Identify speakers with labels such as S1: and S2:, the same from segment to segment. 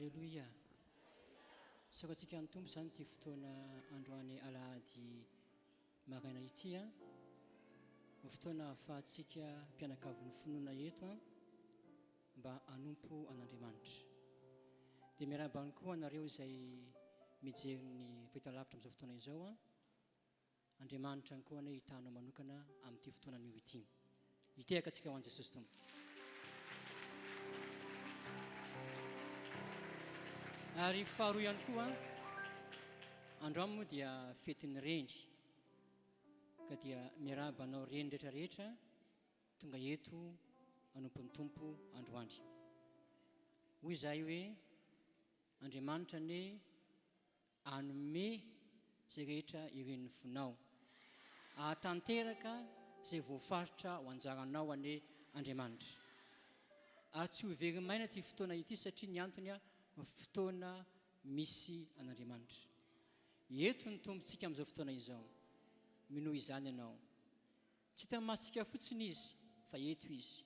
S1: Alléluia. Sakotsika ny tompo zany ty fotoana androany alahady maraina ity fotoana ahafahantsika mpianakavin'ny finoana eto mba hanompo an'Andriamanitra. Dia miarahaba koa anareo izay mijery ny fahitalavitra amin'izao fotoana izao Andriamanitra koa ny hitanao manokana amin'ity fotoana anio ity. Hitehaka antsika ho an'i Jesosy tompo. Ary faharoa ihany koa andro moa dia fetin'ny rendry, ka dia miarahaba anao rendry rehetrarehetra tonga eto hanompon'ny tompo androandry. Hoy izahay hoe Andriamanitra ne hanome izay rehetra iren'ny fonao, ahatanteraka izay voafaritra ho anjaranao ane Andriamanitra. Ary tsy ho very maina ty fotoana ity satria ny antony fotoana misy an'Andriamanitra. Eto ny tompontsika amin'izao fotoana izao, minohy izany ianao. Tsy hita masika fotsiny izy, fa eto izy.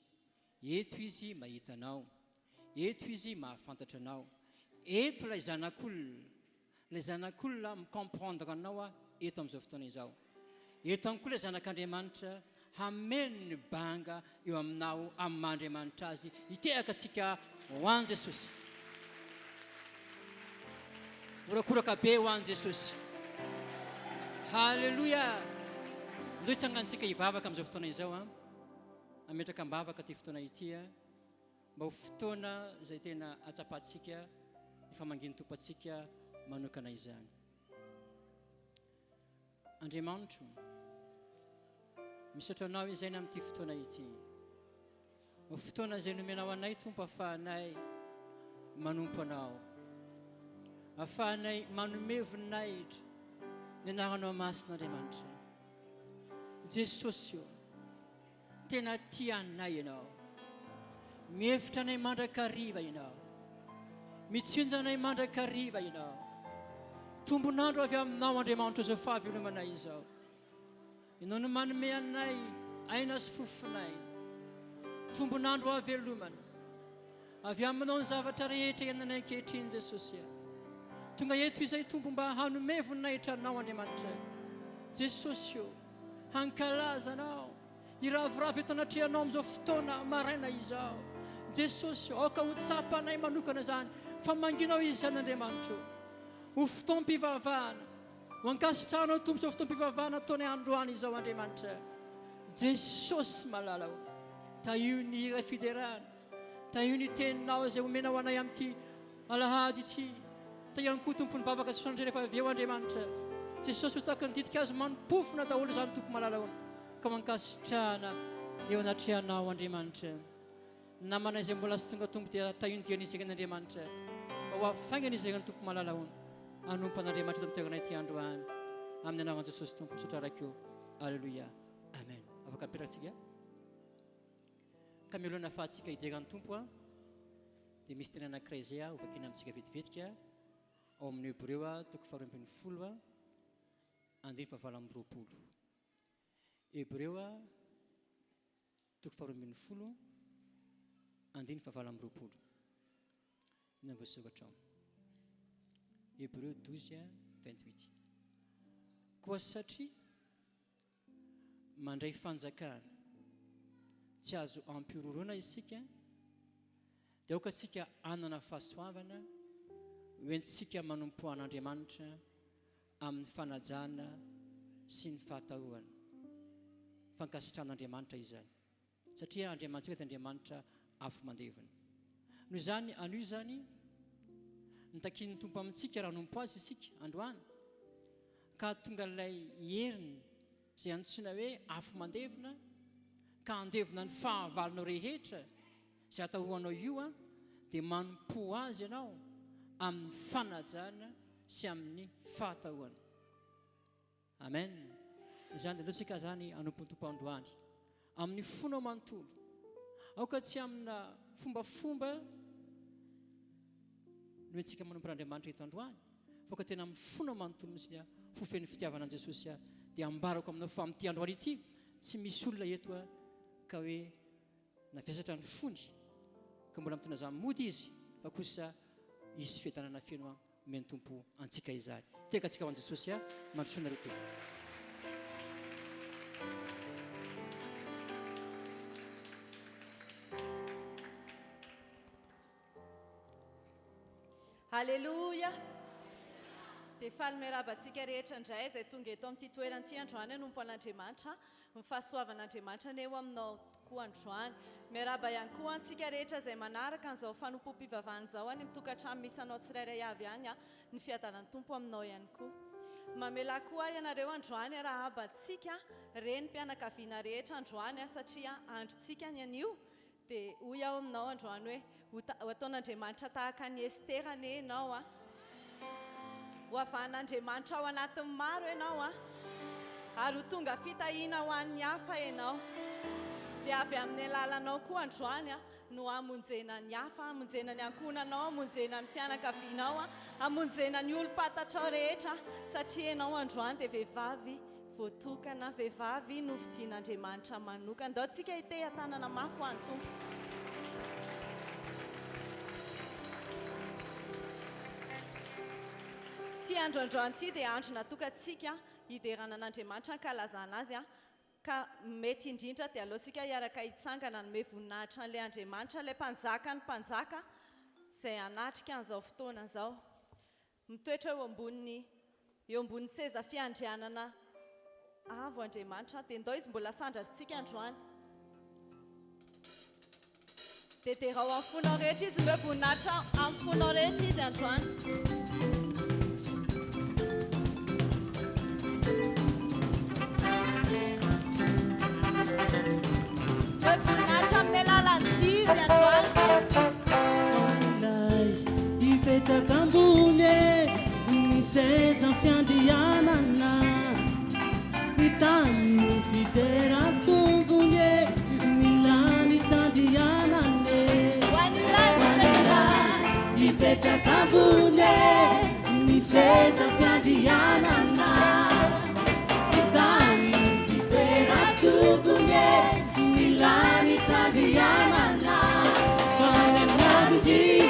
S1: Eto izy mahita anao, eto izy mahafantatra anao. Eto ilay zanak'olona micomprendre anao eto amin'izao fotoana izao. Eto ihany koa ilay zanak'Andriamanitra hameno ny banga eo aminao amin'ny maha-Andriamanitra azy. Hitehaka antsika ho an'i Jesosy. Orakoraka be ho an'i Jesosy. Halleluia. Ndoa hitsangantsika hivavaka amin'izao fotoana izao ametraka am-bavaka ty fotoana ity mba ho fotoana izay tena atsapatsika ny famanginy tompotsika manokana izany. Andriamanitra, misaotra anao izay amin'ity fotoana ity, ho fotoana izay nomenao anay tompo, ahafahanay manompo anao, ahafahanay manome voninahitra ny anaranao masin'Andriamanitra. Jesosy, tena tianay ianao, mihevitra anay mandrakariva ianao, mitsinja anay mandrakariva ianao. Tombonandro avy aminao Andriamanitra izao fahavelomanay izao. Ianao no manome anay aina sy fofonay. Tombonandro havelomana avy aminao ny zavatra rehetra iananay ankehitriny Jesosy. Tonga eto izay tompo mba hanome voninahitra anao Andriamanitra. Jesosy, hankalaza anao iravoravo eto anatrehanao amin'izao fotoana maraina izao. Jesosy, aoka ho tsapanay manokana zany fa manginao izany Andriamanitra. Ho fotoam-pivavahana, ho ankasitranao tompo izao fotoam-pivavahana ataony androany izao Andriamanitra. Jesosy malala, tahio ny hira fiderana, tahio ny teninao izay omenao anay amin'ity alahady ity. Tahio ihany koa tompony vavaka sy fandre rehefa avy eo Andriamanitra. Jesosy ho tahaka ny didika azy mampofona daholo izany tompo malala ka mankasitrahana eo anatrehanao Andriamanitra. Namana izay mbola sy tonga tompo dia tahio ny dian'izay Andriamanitra, mba ho afaingana izay ny tompo malala hanompo an'Andriamanitra eto amin'ny toerana ity androany, amin'ny anaran'i Jesosy tompo misaotra raiko. Alleluia, amen. Afaka mipetrakantsika. Ka mialohan'ny ahafahantsika hideran'ny tompo dia misy teny anankiray izay ho vakiana amintsika vetivetika ao amin'ny Hebreo toko 12 andiny 7. Hebreo toko 12 andiny 7. Ny voasokatra ao. Hebreo 12:28. Koa satria mandray fanjakana tsy azo ampirorona isika, dia aoka tsika anana fahasoavana hoentsika manompo an'Andriamanitra amin'ny fanajana sy ny fahatahoana. Fankasitran'Andriamanitra izany, satria Andriamanitra dia Andriamanitra afo mandevana. Noho izany anio zany nitakin'ny tompo amintsika raha nompo azy isika androany, ka tonga ilay heriny izay antsoina hoe afo mandevana, ka andevina ny fahavalonao rehetra izay atahoanao io dia manompo azy ianao amin'ny fanajana sy amin'ny fahatahoana. Amen. Izany dia loatsika zany hanompon'ny tompo androany amin'ny fonao manontolo, aoka tsy amina fombafomba no entsika manompo an'Andriamanitra eto androany, fa tena amin'ny fonao manontolo misy fofen'ny fitiavana an' Jesosy dia ambarako aminao fa amin'ity androany ity tsy misy olona eto ka hoe nafiasatra ny fony ka mbola mitondra zany mody izy, fa kosa izy fitanana feno meny tompo antsika izany teka atsika ho an Jesosy mandrosoana reto
S2: Alléluia. Dia faly miarabantsika rehetra indray izay tonga eto amin'ity toerana androany anompo an'Andriamanitra mifahasoavan'Andriamanitra ny eo aminao tokoa androany miaraba ihany koa antsika rehetra izay manaraka an'izao fanompo-pivavahana izao any mitokantrano misy anao tsirairay avy any ny fiadanan'ny tompo aminao ihany koa mamela koa ianareo androany arahabantsika reny mpianakaviana rehetra androany satria androntsika ny anio dia hoy aho aminao androany hoe ho ataon'Andriamanitra tahaka ny Estera ane ianao ho avan'Andriamanitra ao anatin'ny maro ianao ary ho tonga fitahiana ho an'ny hafa ianao dia avy amin'ny alalanao koa androany no amonjena ny hafa amonjena ny ankonanao amonjena ny fianakavianao amonjena ny olom-patatrao rehetra satria ianao androany dia vehivavy voatokana vehivavy no fidian'Andriamanitra manokana ndao tsika hite tanana mafy ho an'ny tompo ty androandroany ty dia andro natokantsika hiderana an'Andriamanitra ankalazana azy ka mety indrindra dia alohantsika hiaraka hitsangana nome voninahitra an'ilay Andriamanitra ilay mpanjaka ny mpanjaka izay anatrika an'izao fotoana izao mitoetra eo ambony seza fiandrianana avo Andriamanitra dia ndao izy mbola sandratsika androany dia derao amin'ny fonao rehetra izy hoe voninahitra amin'ny fonao rehetra izy androany voninahitra amin'ny alalan'ny jizy androany
S3: ipetraka ambony ny seza fiandrianana fitany fitera-tombony ny lanitra andrianane ipetraka ambony ny seza fiandrianana fitany fitera-tombony ny lanitra andrianana any amin'ny avidi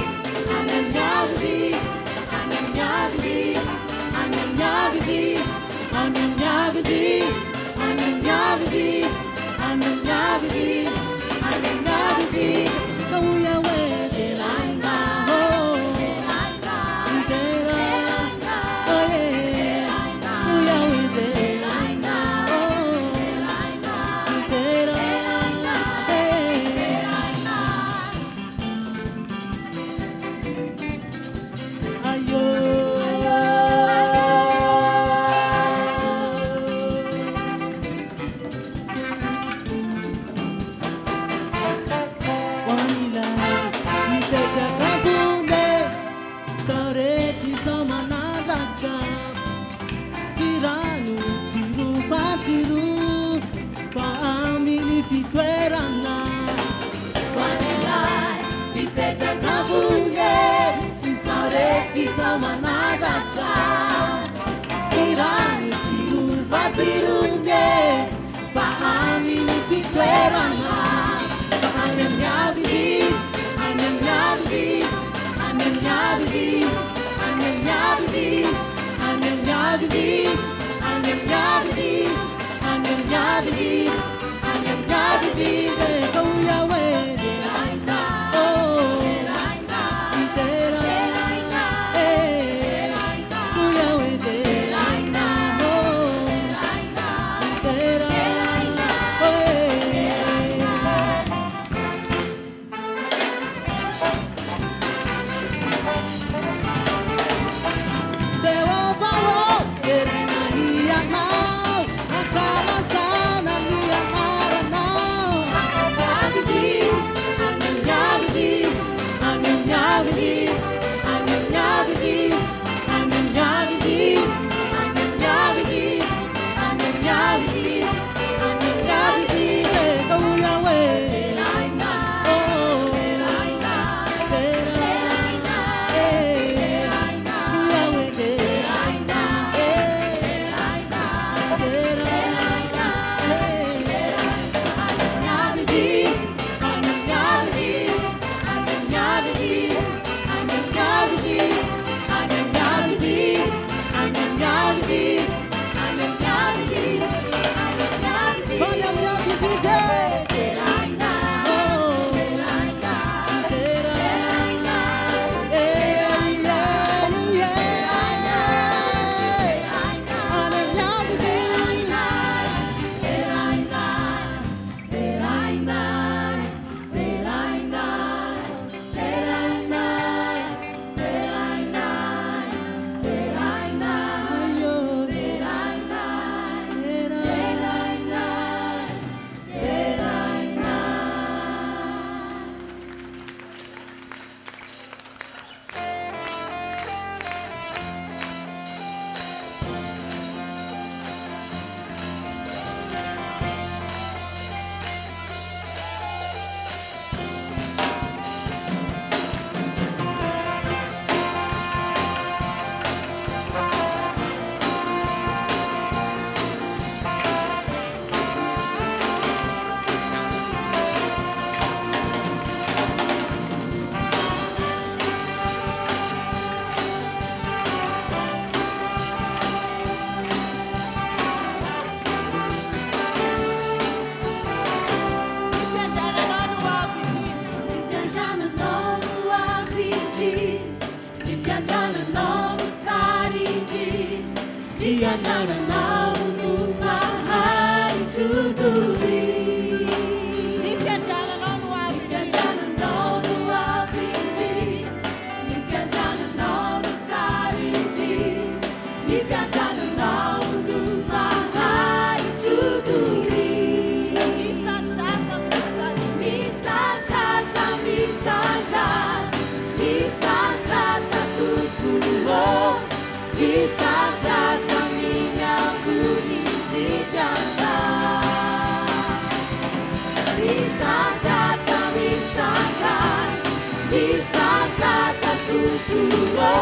S3: fiandraranao no mahary trodori
S2: ny fiandrananao no avy
S3: fiandrananao no avy indrindra ny fiandrananao no tsara indrindra ny fiandrananao no mahary trodori
S2: misandrata
S3: misandrata misandrata tokoa misandrata minha bonitidana misandrata misandrata tokoa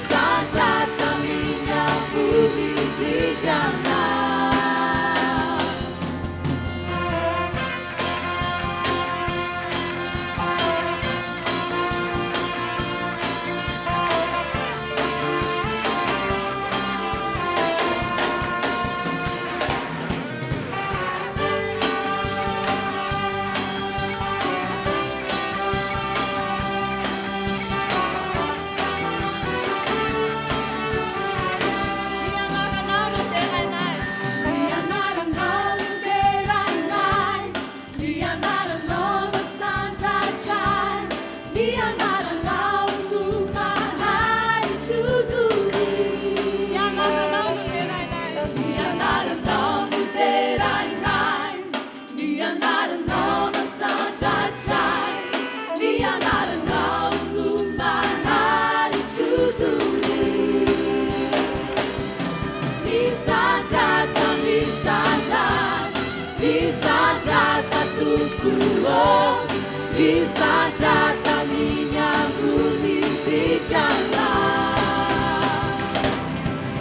S3: misandrata minha bonitidana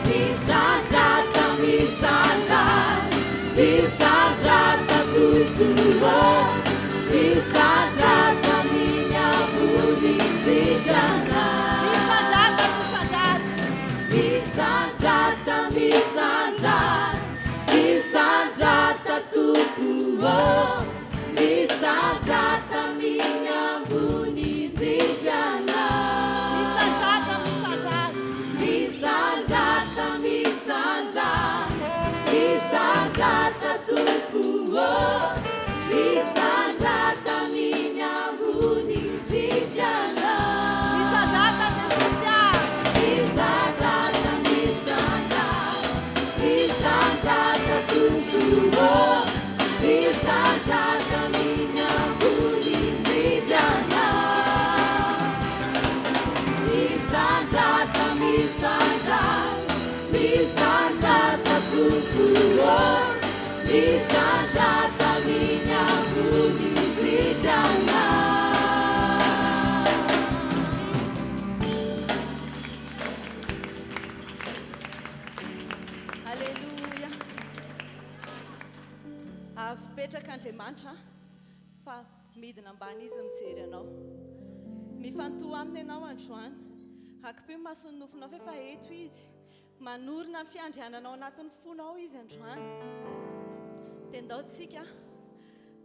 S3: misandrata minha bonitidana misandrata tokoa misandrata minha bonitidana misandrata tokoa misandrata minha bonitidana misandrata tokoa misandrata minha bonitidana misandrata tokoa misandrata minha bonitidana misandrata tokoa misandrata minha bonitidana
S2: Alleluia. Avy petraka Andriamanitra fa midina ambany izy mijery anao. Mifantoha aminy ianao androany. Akipio masony nofonao fa eto izy. Manorina ny fiandriananao anatin'ny fonao izy androany. Tendaontsika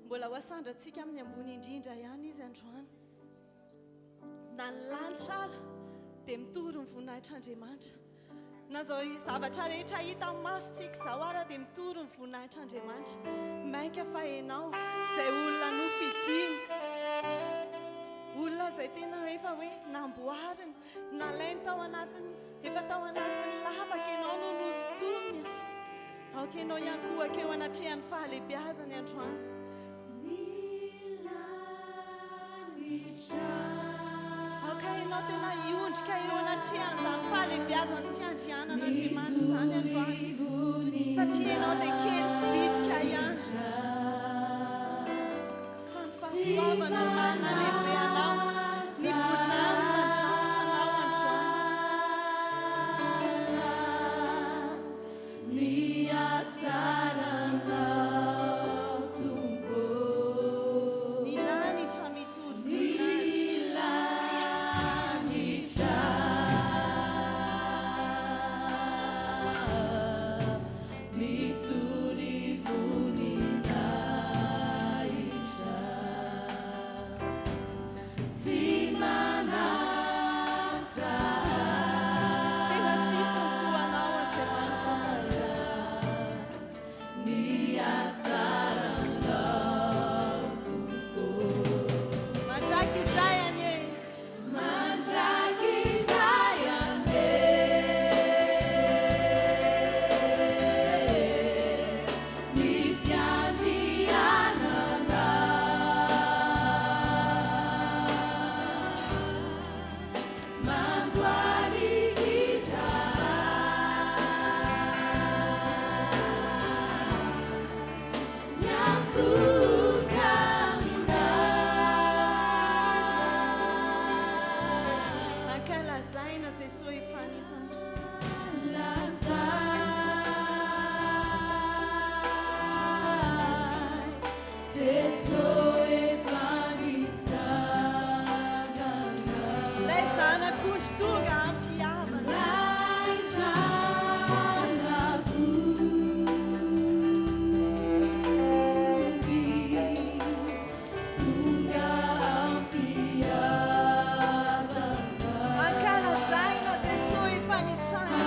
S2: mbola ho asandratsika amin'ny ambony indrindra ihany izy androany. Na ny lanitra ara dia mitory ny voninahitr'Andriamanitra. Na zao zavatra rehetra hita amin'ny masontsika izao ara dia mitory ny voninahitr'Andriamanitra. Maika fa ianao izay olona nofijiny. Olona izay tena efa hoe namboarina, nalainy tao anatiny, efa tao anatin'ny lavaka ianao no nosotomina. Aoka ianao ihany koa akeo anatrehan'ny fahalehibiazany androany. Aoka ianao tena hiondrika eo anatrehan'izany fahalehibiazany fiandrianan'Andriamanitra izany androany. Satria ianao dia kely sy bitika ihany. Fa ny fahasoavana no nalehibe anao, ny voninahiny mandrakitra anao androany. Ny lanitra mitory voninahitra. lay zanak'ondry tonga ampiavana ankalazaina Jesosy efa nitsanga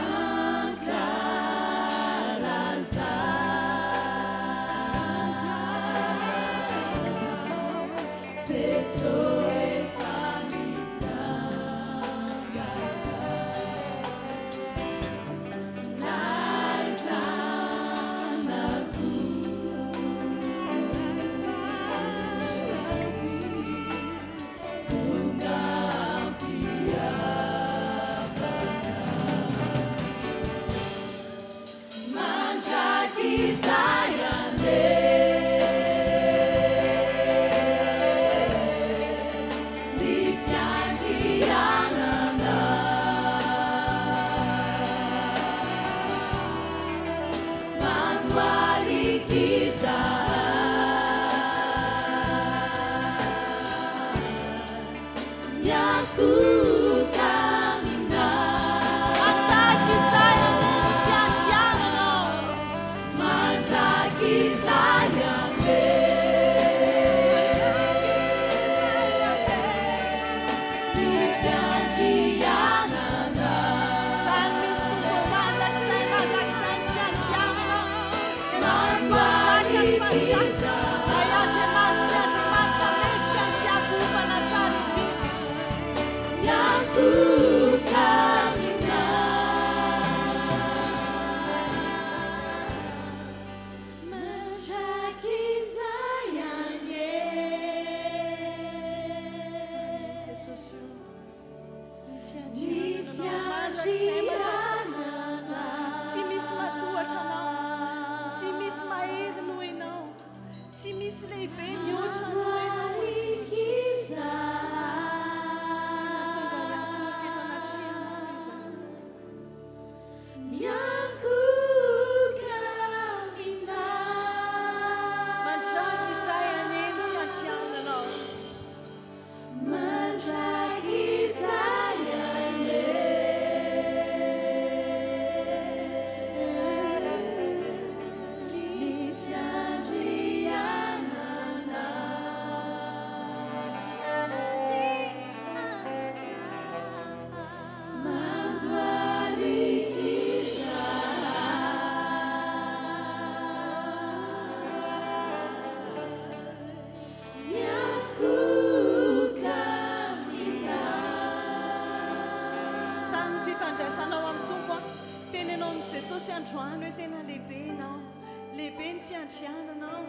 S2: androany hoe tena lehibe ianao, lehibe ny fiandriananao,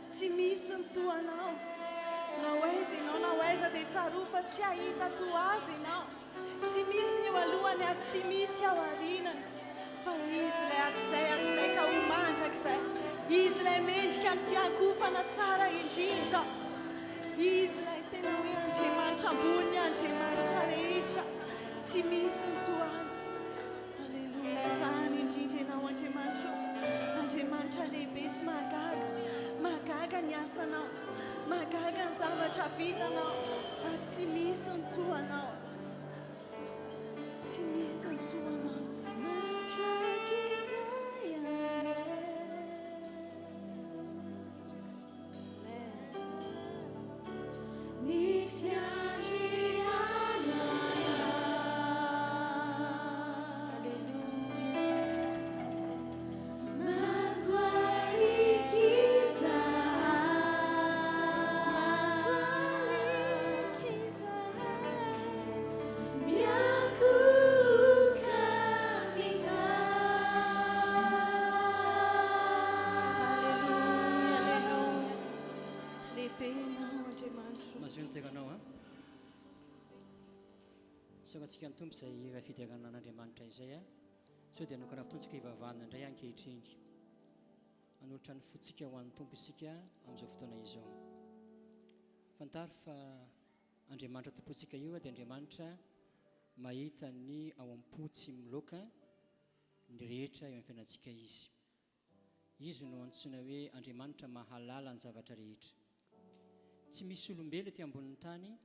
S2: tsy misy ny toanao, na hoaiza ianao na hoaiza dia tsaro fa tsy ahita to azy ianao, tsy misy ny eo alohany ary tsy misy ao arinany, fa izy ilay akizay ka ho mandrakizay, izy ilay mendrika ny fiakofana tsara indrindra, izy ilay tena hoe Andriamanitra ambony, Andriamanitra rehetra, tsy misy ny to azy. Zany indrindra ianao Andriamanitra, Andriamanitra lehibe sy mahagaga ny asanao, mahagaga ny zavatra vitanao, ary tsy misy ny toanao, tsy misy ny toanao.
S1: Antsika ny tompo izay raha fidiranan'Andriamanitra izay sao dia nokana fotoantsika hivavahana indray ankehitriny hanolotra ny fotsika ho an'ny tompo isika amin'izao fotoana izao. Fantary fa Andriamanitra tompontsika io dia Andriamanitra mahita ny ao am-po tsy miloaka ny rehetra eo amin'ny fiainantsika izy. izy no antsoina hoe Andriamanitra mahalala ny zavatra rehetra. Tsy misy olombelona ety ambonin'ny tany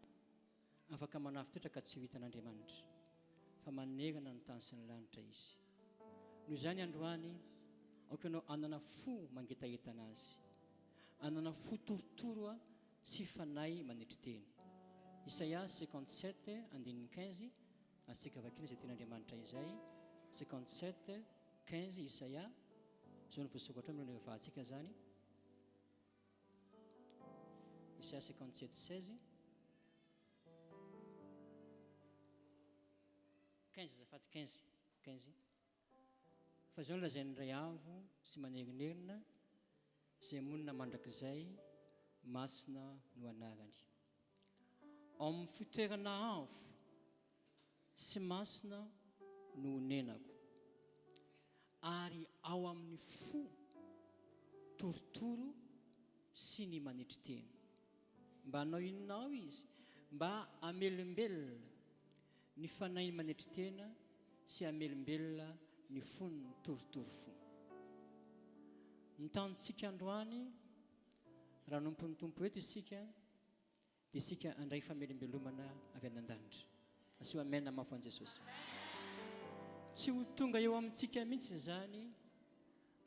S1: afaka manafitoetra ka tsy ho hitan'Andriamanitra, fa manerana ny tany sy ny lanitra izy. Noho izany androany aokanao anana fo mangetahentana azy, anana fo torotoro sy fanahy manetry teny. Isaia 57:15 asika vakina izay ten'Andriamanitra izay. 57:15 Isaia zao ny voasokatra amin'ny vavantsika zany. Isaia 57:16 15 fa zao lazain'ny ray avo sy manerinnerina izay monina mandrakizay masina no anarany. Ao amin'ny fitoerana avo sy masina no honenako, ary ao amin'ny fo torotoro sy ny manetry teny. Mba hanao inona ao izy? Mba amelombelona ny fanahy manetry tena sy amelombelona ny fony torotoro fo. Ny tantsika androany raha nompon'ny tompo eto isika dia isika andray famelombelomana avy an-danitra. Asiho amena mafo an' Jesosy. Tsy ho tonga eo amintsika mihitsy izany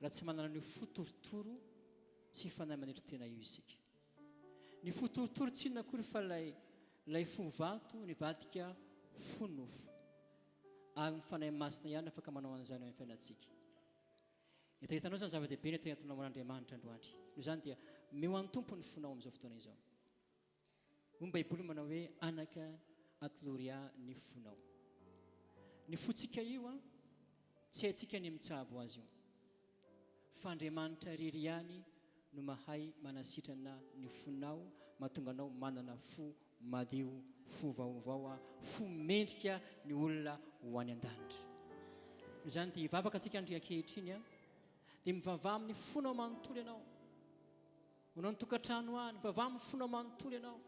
S1: raha tsy manana ny fo torotoro sy fanahy manetry tena io isika. Ny fo torotoro tsy inona akory fa lay fo vato nivadika fo nofo, ary ny fanahy masina ihany afaka manao an'izany amin'ny fiainantsika. Hitanao zany zava-dehibe ny tenentinao amin'Andriamanitra androany. Noho izany dia meo an'ny tompo ny fonao amin'izao fotoana izao. Hoy ny Baiboly manao hoe anaka atoloria ny fonao. Ny fontsika io tsy haintsika ny mitsabo azy io, fa Andriamanitra irery ihany no mahay manasitrana ny fonao, mahatonga anao manana fo madio, fo vaovao, fo mendrika ny olona ho any an-danitra. Noho izany dia hivavaka antsika ankehitriny dia mivavaha amin'ny fonao manontolo ianao. Manao ny tokantrano any, mivavaha amin'ny fonao manontolo ianao.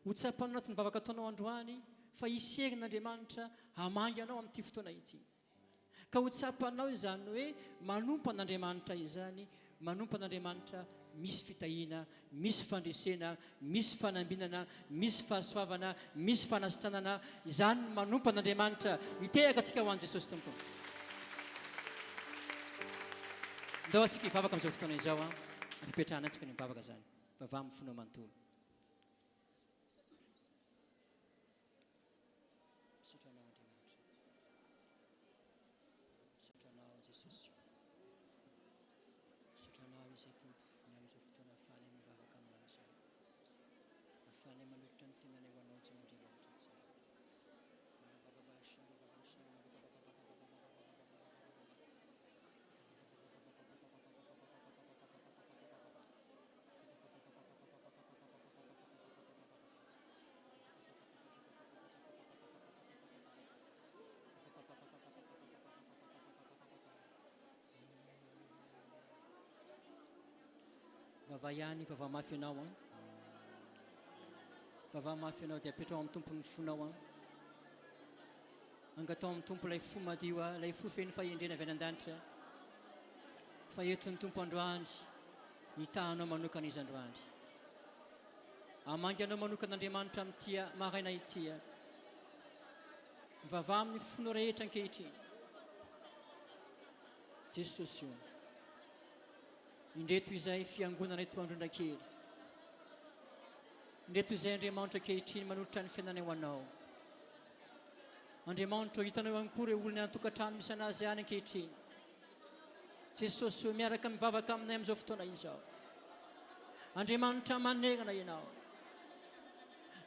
S1: Ho tsapana anatin'ny vavaka ataonao androany fa hisy herin'Andriamanitra hamangy anao amin'ity fotoana ity. Ka ho tsapanao izany hoe manompo an'Andriamanitra izany, manompo an'Andriamanitra misy fitahiana, misy fandresena, misy fanambinana, misy fahasoavana, misy fanasitranana. Izany manompo an'Andriamanitra. Hitehaka antsika ho an'i Jesosy Tompo. Ndao antsika hivavaka amin'izao fotoana izao hipetrahana antsika ny mivavaka zany. Vavaha amin'ny fonao manontolo. Vava ihany, vava mafy ianao vava mafy ianao dia apetrao amin'ny tompon'ny fonao angatao amin'ny tompo ilay fo madio, ilay fo feno fahendrena avy an-danitra. Fa eto ny tompo androandry hitahanao manokana izy androandry, hamangy anao manokana Andriamanitra amin'ity maraina ity. Mivavaha amin'ny fonao rehetra ankehitriny. Jesosy io indreto izay fiangonana eto Androndrakely, indreto izay Andriamanitra ankehitriny manolotra ny fiainana ho anao. Andriamanitra hitanao ankory olona an-tokantrano misy anazy ihany ankehitriny. Jesosy miaraka mivavaka aminay amin'izao fotoana izao. Andriamanitra manerana ianao,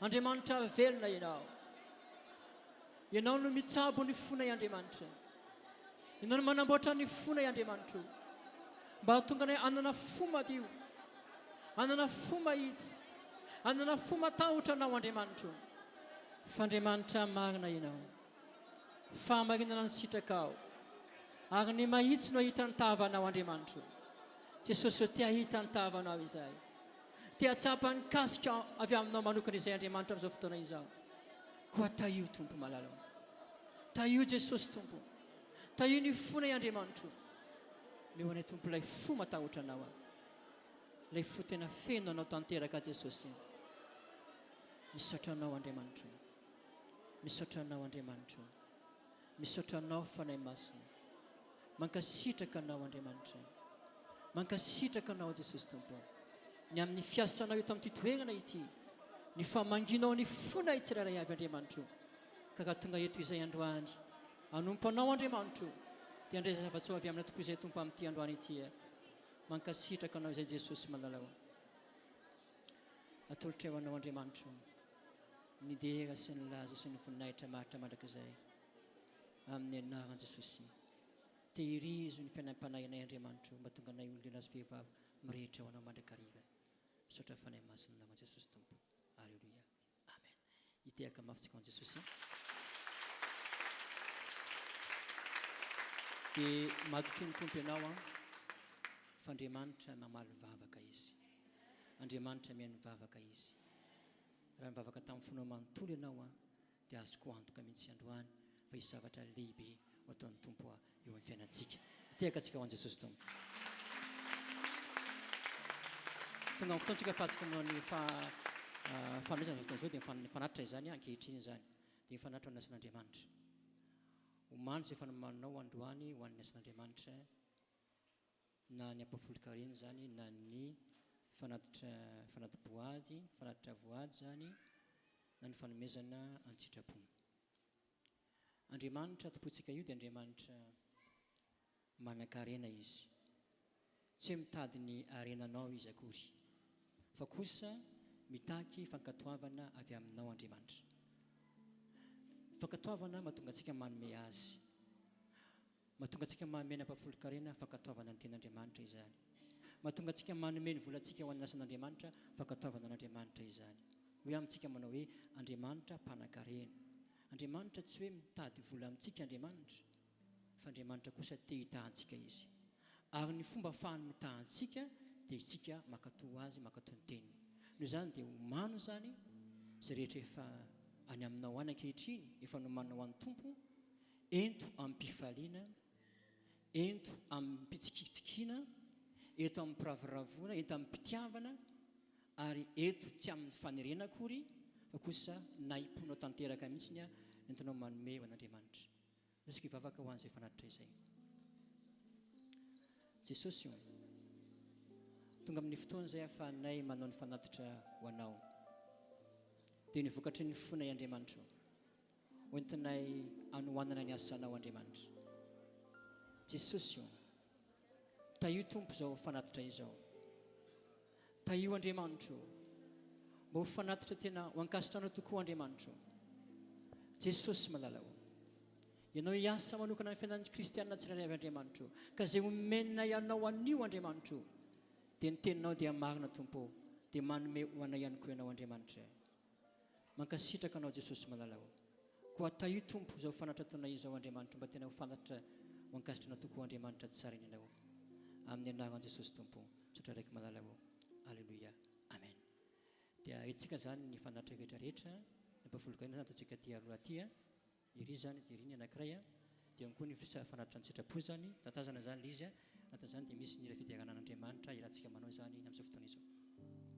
S1: Andriamanitra velona ianao. Ianao no mitsabo ny fonay Andriamanitra, ianao no manamboatra ny fonay Andriamanitra, mba hatonga anay anana fo madio, anana fo mahitsy, anana fo matahotra anao Andriamanitra. Fa Andriamanitra marina ianao, fa marinana ny sitraka ao, ary ny mahitsy no ahita ny tavanao Andriamanitra. Jesosy tia hita ny tavanao izay, tia tsapa ny kasika avy aminao manokana izay Andriamanitra amin'izao fotoana izao. Koa tahio Tompo malalao, tahio Jesosy Tompo, tahio ny fonay Andriamanitra, ny ho anay tompo ilay fo matahotra anao ilay fo tena feno anao tanteraka Jesosy. Misaotra anao Andriamanitra, misaotra anao Andriamanitra, misaotra anao fanahy masina, mankasitraka anao Andriamanitra, mankasitraka anao Jesosy tompo, ny amin'ny fiasanao eto amin'ity toerana ity, ny famanginao ny fonay tsirairay avy Andriamanitra, ka tonga eto izay androany anompo anao Andriamanitra, dia andray zava-tsoa avy amina tokoa izay tompo amin'ity androany ity, mankasitraka anao izay Jesosy malalao. Atolotra eo anao Andriamanitra ny dera sy ny laza sy ny voninahitra maritra mandrakizay amin'ny anaran'i Jesosy. Tehirizo ny fiainam-panahinay Andriamanitra, mba tonga anay olona azy vehivavy mirehitra ho anao mandrakariva. Misaotra fanahy masina anao Jesosy tompo. Alleluia. Amen. Hitehaka mafitsika ho Jesosy. Dia matoky ny tompo ianao fa Andriamanitra mamaly vavaka izy. Andriamanitra mihaino vavaka izy. Raha mivavaka tamin'ny fonao manontolo ianao dia azoko antoka mihitsy androany fa hisy zavatra lehibe ho ataon'ny tompo eo amin'ny fiainantsika. Hitehaka antsika ho an'i Jesosy tompo. Tonga amin'ny fotoantsika fahatsika manao ny fanomezana fotoana izao dia mifanatitra izany ankehitriny izany, dia mifanatitra ho ny asan'Andriamanitra. Omaly izay fanomananao androany ho an'ny asan'Andriamanitra, na ny ampafolon-karena zany, na ny fanati-boady, fanatitra voady zany, na ny fanomezana an-tsitrapony. Andriamanitra tompontsika io dia Andriamanitra manan-karena izy. Tsy hoe mitady ny arenanao izy akory, fa kosa mitaky fankatoavana avy aminao Andriamanitra. Fankatoavana mahatonga antsika manome azy, mahatonga antsika manome ny ampafolon-karena fankatoavana ny ten'Andriamanitra izany, mahatonga antsika manome ny volantsika ho an'ny asan'Andriamanitra fankatoavana n'Andriamanitra izany. Hoe amintsika manao hoe Andriamanitra mpanan-karena. Andriamanitra tsy hoe mitady vola amintsika Andriamanitra, fa Andriamanitra kosa te hitahantsika izy. Ary ny fomba ahafahany mitahantsika dia isika mankatoa azy, mankatoa ny teniny. Noho izany dia homano zany izay rehetra efa any aminao any ankehitriny, efa nomanao an'ny tompo, ento amin'ny mpifaliana, ento amin'ny mpitsikitsikina, eto amin'ny piraviravona, eto amin'ny mpitiavana, ary eto tsy amin'ny fanerena akory, fa kosa naiponao tanteraka mihitsy entinao manome ho an'Andriamanitra. Isika hivavaka ho an'izay fanatitra izay. Jesosy io, tonga amin'ny fotoana izay ahafahanay manao ny fanatitra ho anao, dia nivokatry ny fonay Andriamanitra, hoentinay anohanana ny asanao Andriamanitra. Jesosy io, taio tompo izao fanatitra izao, taio Andriamanitra, mba ho fanatitra tena ho ankasitranao tokoa Andriamanitra. Jesosy malalao, ianao hiasa manokana ny fiainan'ny kristianina tsirairay avy Andriamanitra, ka izay omenina ianao anio Andriamanitra, dia ny teninao dia marina tompo, dia manome ho anay ihany koa ianao Andriamanitra. Mankasitraka anao Jesosy malalao, koa taio tompo izao fanatitra ataonay izao Andriamanitra, mba tena ho fanatitra ho ankasitranao tokoa Andriamanitra tsara ianao. Amin'ny anaran'i Jesosy tompo, misaotra raiky malalao. Alleluia. Amen. Dia etsika zany ny fanatitra rehetrarehetra, ny ampafolon-karena zany ataontsika aty aloha aty, iry zany dia iry ny anankiray, dia koa ny fanatitra ny sitrapo zany, tatazana zany izy, natao zany dia misy ny ilay fideranan'Andriamanitra irantsika manao zany amin'izao fotoana izao.
S3: Alleluia.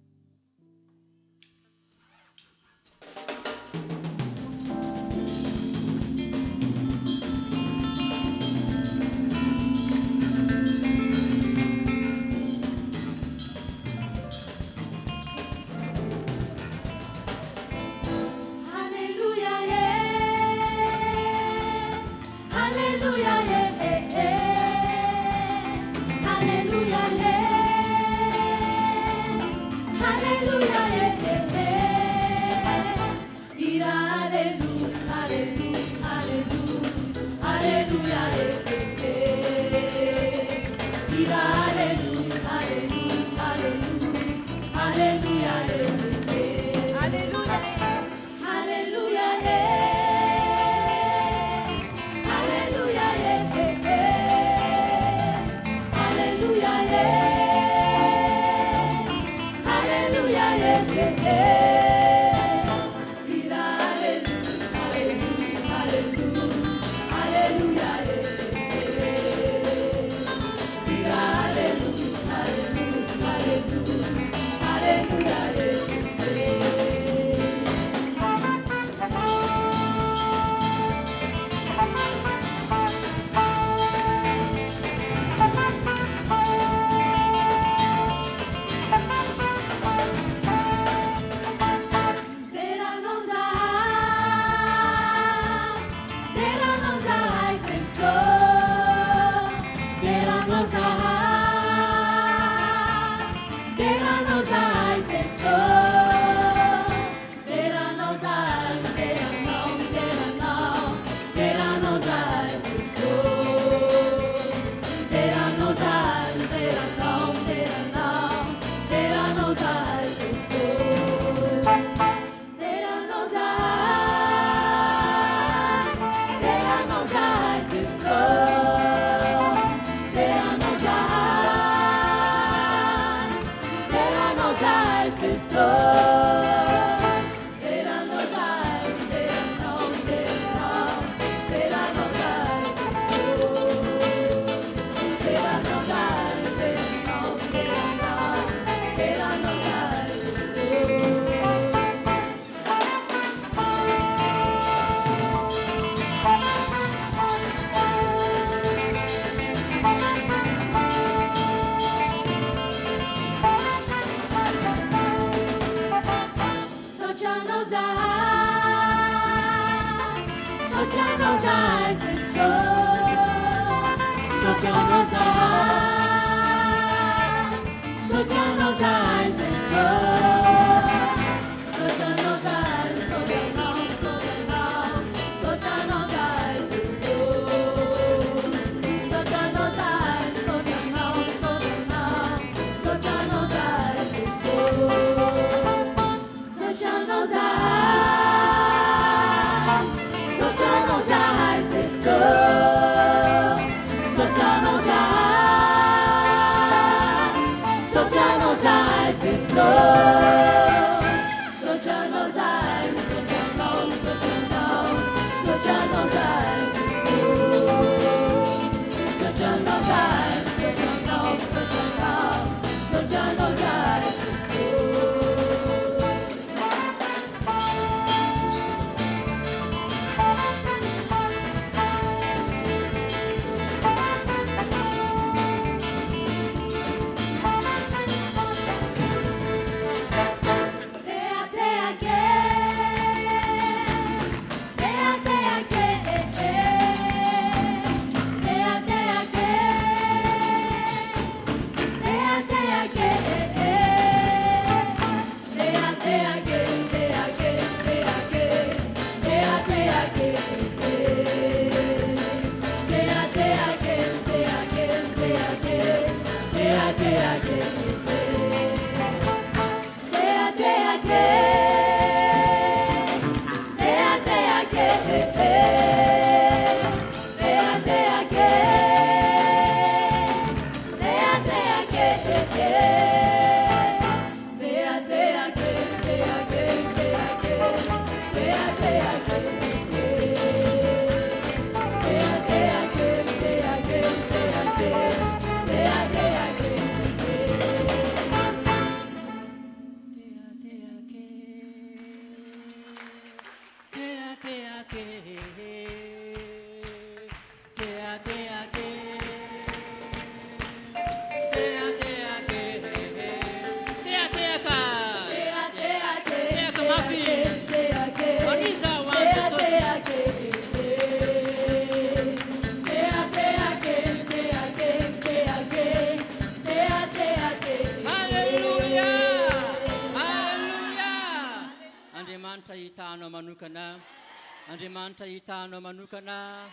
S1: Andriamanitra hitanao manokana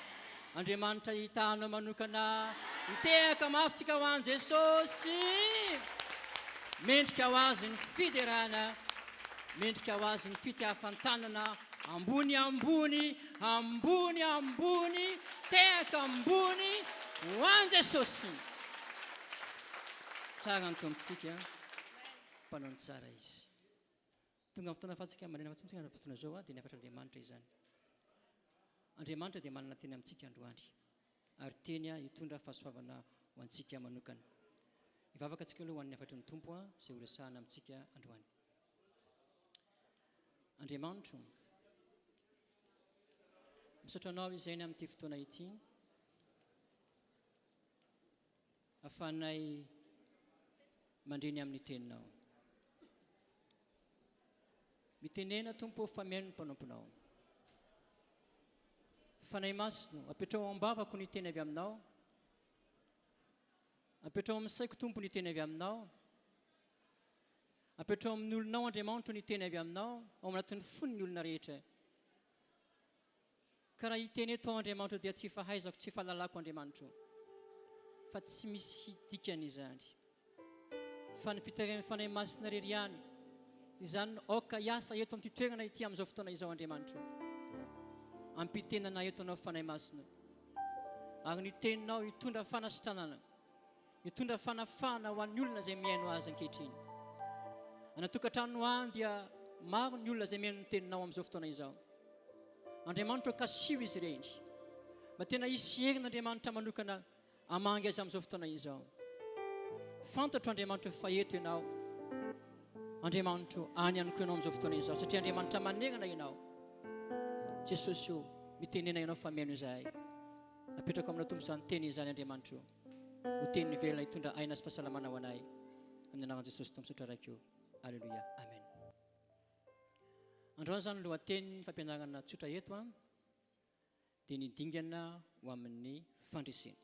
S1: Andriamanitra hitanao manokana hitehaka mafitsika ho an'i Jesosy mendrika ho azy ny fiderana mendrika ho azy ny fitiavan-tanana ambony ambony ambony ambony tehaka ambony ho an'i Jesosy tsara ny tompontsika mpanao ny tsara izy tonga fotoana fatsika manena fatsika na fotoana zao dia niafatra Andriamanitra izany Andriamanitra dia manana teny amintsika androany ary teny hitondra fahasoavana ho antsika manokana hivavaka antsika aloha ho an'ny afatry ny tompo izay ho resahana amintsika androany Andriamanitra misaotra anao izay amin'ity fotoana ity ahafahanay mandreny amin'ny teninao mitenena tompo famihaino ny mpanomponao fanay masino apetrao-bavako ny teny avy aminao apetrao amin'ny saiko tompo ny teny avy aminao apetrao amin'ny olonao Andriamanitra ny teny avy aminao ao anatin'ny fony ny olona rehetra ka raha hiteny eto Andriamanitra dia tsy fahaizako tsy fahalalako Andriamanitra fa tsy misy dikany izany fa ny fitarian'ny fanay masina rery ihany izany aoka hiasa eto amin'ity toerana ity amin'izao fotoana izao Andriamanitra ampitenana eto anao fanay masina ary ny teninao hitondra fanasitranana hitondra fanafahana ho an'ny olona izay mihaino azy ankehitriny anatokantrano any dia maro ny olona izay meno teninao amin'izao fotoana izao. Andriamanitra kasio izy ireny mba tena hisy herin'Andriamanitra manokana hamangy azy amin'izao fotoana izao. Fantatro Andriamanitra fa eto ianao, Andriamanitra any ihany koa ianao amin'izao fotoana izao satria Andriamanitra manerana ianao. Jesosy io mitenena ianao fa meno izahay, apetrako amina tombo izany teny izany Andriamanitra io, ho teny velona hitondra aina sy fahasalamana ho anay amin'ny anaran'i Jesosy tomposotra raika io. Alleluia, amen. Androany izany lohateny fampianarana tsotra eto dia ny dingana ho amin'ny fandresena.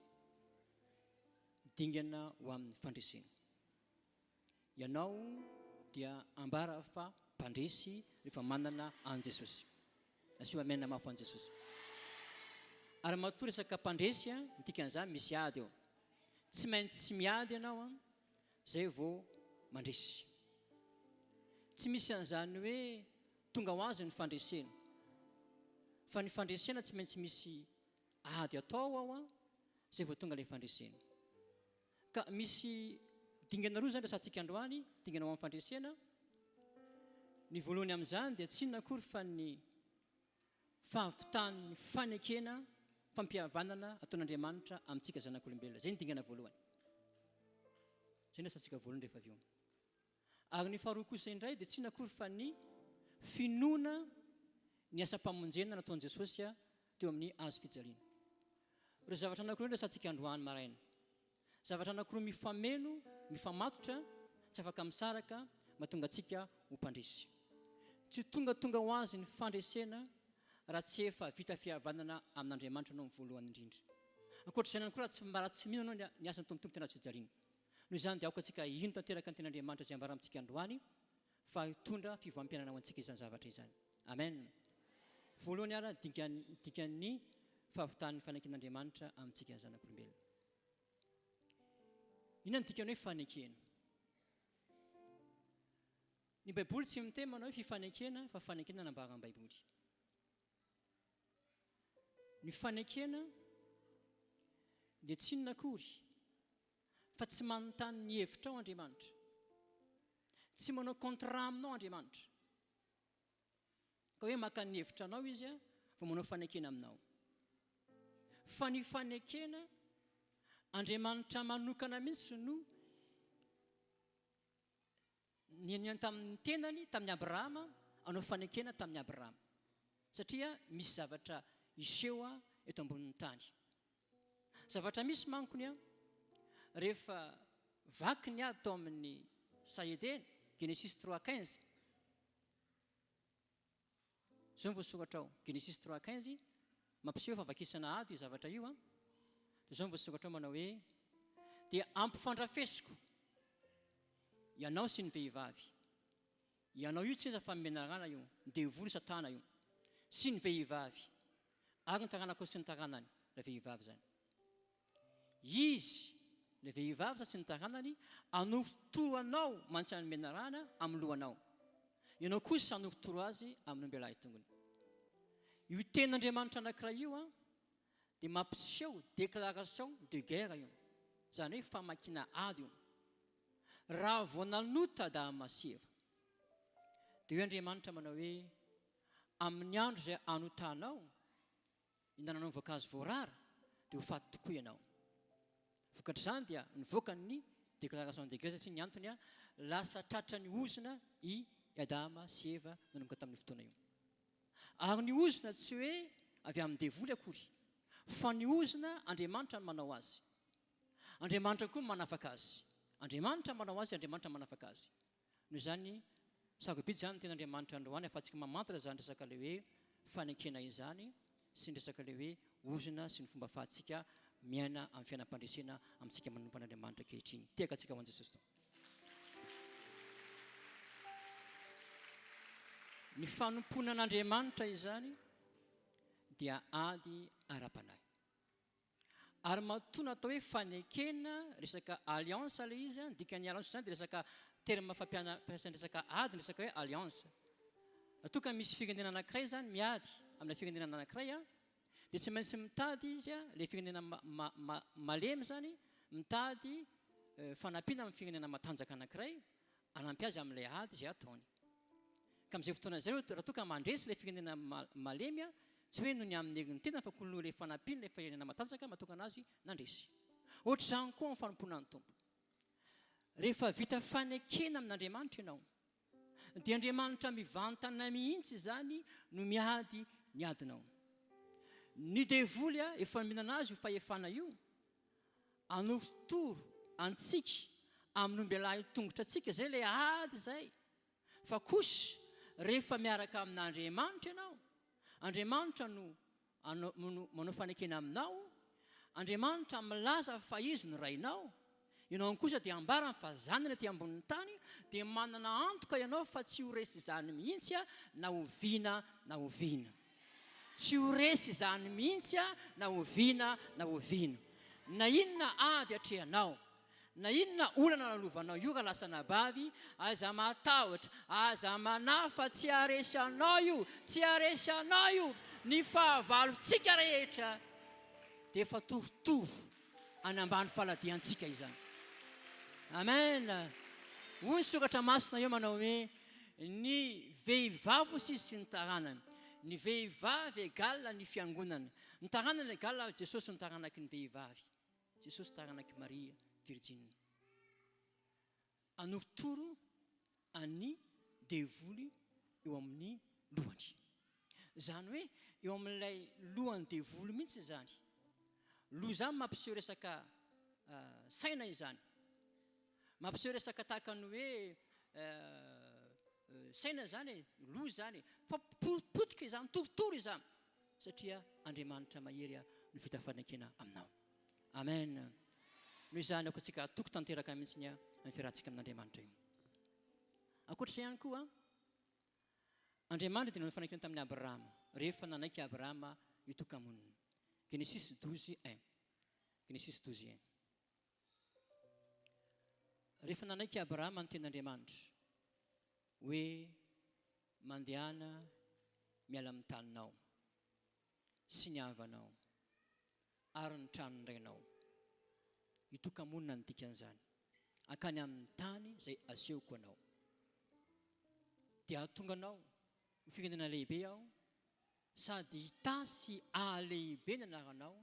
S1: Dingana ho amin'ny fandresena. Ianao dia ambara fa mpandresy rehefa manana an Jesosy. Asiwa mena mafo an Jesosy. Ary matory resaka mpandresy dikan'izany misy ady eo. Tsy maintsy miady ianao zay vao mandresy. Tsy misy an'izany hoe tonga ho azy ny fandresena. Fa ny fandresena tsy maintsy misy ady atao ao zay vao tonga ilay fandresena. Ka misy dingana roa zany resantsika androany, dingana ho amin'ny fandresena. Ny voalohany amin'izany dia tsy inona akory fa ny fahavitan'ny fanekena, fampihavanana ataon'Andriamanitra amintsika zanak'olombelona. Zay ny dingana voalohany. Zay ny resantsika voalohany rehefa avy eo. Ary ny faharoa kosa indray dia tsy inona akory fa ny finoana ny asa-pamonjena nataon'i Jesosy teo amin'ny hazo fijaliana. Ireo zavatra anankiroa resantsika androany maraina. Zavatra anankiroa mifameno, mifamatotra, tsy afaka misaraka, mahatonga antsika ho mpandresy. Tsy tonga ho azy ny fandresena raha tsy efa vita fihavanana amin'Andriamanitra anao voalohany indrindra. Ankoatr'izay ihany koa raha tsy mara tsy mino anao ny asan'ny tompotompo tena tsy fijaliana. Noho izany dia aoka antsika ino tanteraka ny ten'Andriamanitra izay ambara amintsika androany fa hitondra fivoaam-piainana ho antsika izany zavatra izany. Amen. Voalohany ara dikan'ny fahavitan'ny faneken'Andriamanitra amintsika zanak'olombelona. Inona ny dikany hoe fanekena? Ny Baiboly tsy miteny manao hoe fifanekena fa fanekena nambaran'ny Baiboly. Ny fanekena dia tsy inona akory fa tsy manontany ny hevitra ao Andriamanitra, tsy manao contrat aminao Andriamanitra ka hoe maka ny hevitra anao izy vao manao fanekena aminao. Fa ny fanekena Andriamanitra manokana mihitsy no ny tamin'ny tenany tamin'ny Abrahama anao fanekena tamin'ny Abrahama satria misy zavatra iseho eto ambonin'ny tany. Zavatra misy mankony rehefa vaky ny ady tao amin'ny Saedena, Genesis 3:15. Zao ny voasoratra ao, Genesis 3:15, mampiseho favakisana ady io zavatra io dia zao ny voasoratra ao manao hoe dia ampifandrafesiko ianao sy ny vehivavy. Ianao io tsy eza fa menarana io, devoly satana io, sy ny vehivavy ary ny taranako sy ny taranany, ilay vehivavy zany. Izy, ilay vehivavy sy ny taranany, anorotoro anao mantsana menarana amin'ny lohanao. Ianao kosa anorotoro azy amin'ny ombelahy tongony. Io ten'Andriamanitra anankiray io dia mampiseho déclaration de guerre io. Zany hoe famakina ady io. Raha vao nanota Adama sy Eva dia io Andriamanitra manao hoe amin'ny andro izay anotanao hinananao ny voankazo voarara dia ho faty tokoa ianao. Vokatr'izany dia nivoaka ny déclaration de guerre satria ny antony lasa tratra ny ozona i Adama sy Eva nanomboka tamin'ny fotoana io. Ary ny ozona tsy hoe avy amin'ny devoly akory fa ny ozona Andriamanitra no manao azy. Andriamanitra koa manafaka azy. Andriamanitra manao azy, Andriamanitra manafaka azy. Noho izany sarobidy izany ten'Andriamanitra androany ahafahantsika mamantatra izany resaka ilay hoe fanekena izany sy ny resaka ilay hoe ozona sy ny fomba ahafahantsika miaina amin'ny fiainam-pandresena amintsika manompo an'Andriamanitra ankehitriny. Tiaka antsika ho an'i Jesosy tao. Ny fanompoana an'Andriamanitra izany dia ady ara-panahy. Ary matoa atao hoe fanekena resaka alliance ilay izy, dikan'ny alliance izany dia resaka terme fampiasana resaka ady ny resaka hoe alliance. Toka misy firenena anankiray izany miady amina firenena anankiray dia tsy maintsy mitady izy ilay firenena malemy zany mitady fanampiana amin'ny firenena matanjaka anankiray anampy azy amin'ilay ady izay ataony. Ka amin'izay fotoana izay raha toa ka mandresy ilay firenena malemy a, tsy hoe noho ny amin'ny egny tena fa koa noho ilay fanampiany ilay firenena matanjaka mahatonga anazy nandresy. Ohatra izany koa amin'ny fanompoana ny tompo. Rehefa vita fanekena amin'Andriamanitra ianao, dia Andriamanitra mivantana mihitsy izany no miady ny adinao. Ny devoly a efa mihinana azy io fahefana io, anorotoro antsika amin'ny ombelahy tongotra antsika izay ilay ady izay. Fa kosa rehefa miaraka amin'Andriamanitra ianao, Andriamanitra no manao fanekena aminao, Andriamanitra milaza fa izy no rainao, ianao kosa dia ambara fa zanany aty ambonin'ny tany, dia manana antoka ianao fa tsy ho resy izany mihitsy a na oviana na oviana. Tsy ho resy izany mihitsy a na oviana na oviana. Na inona ady atrehanao, na inona olana nalovanao io ka lasa nabavy, aza matahotra, aza manafa, tsy haresy anao io, tsy haresy anao io. Ny fahavalontsika rehetra dia efa torotoro any ambany faladiantsika izany. Amen. Hoy ny soratra masina eo manao hoe ny vehivavy sisy sy ny taranany. Ny vehivavy égale ny fiangonana. Ny taranany égale Jesosy ny taranaky ny vehivavy. Jesosy taranaky Maria Virgine. Anorotoro any devoly eo amin'ny lohany. Izany hoe eo amin'ilay lohany devoly mihitsy izany. Loha izany mampiseho resaka saina izany. Mampiseho resaka tahaka ny hoe saina izany, loha izany, potika izany, torotoro izany. Satria Andriamanitra mahery no vita fanekena aminao. Amen. Noho izany ako antsika toko tanteraka mihitsy ny amin'ny fiarahantsika amin'Andriamanitra io. Ankoatra ihany koa, Andriamanitra dia nanao fanekena tamin'ny Abrahama rehefa nanaiky Abrahama io tokamoniny. Genesis 12:1. Genesis 12:1. Rehefa nanaiky Abrahama ny ten'Andriamanitra hoe mandehana miala amin'ny taninao sy ny havanao ary ny tranondrainao, itokamonina ny dikan'izany, akany amin'ny tany izay asehoko anao, dia hahatonga anao ho firenena lehibe aho, sady hita sy ahalehibe ny anaranao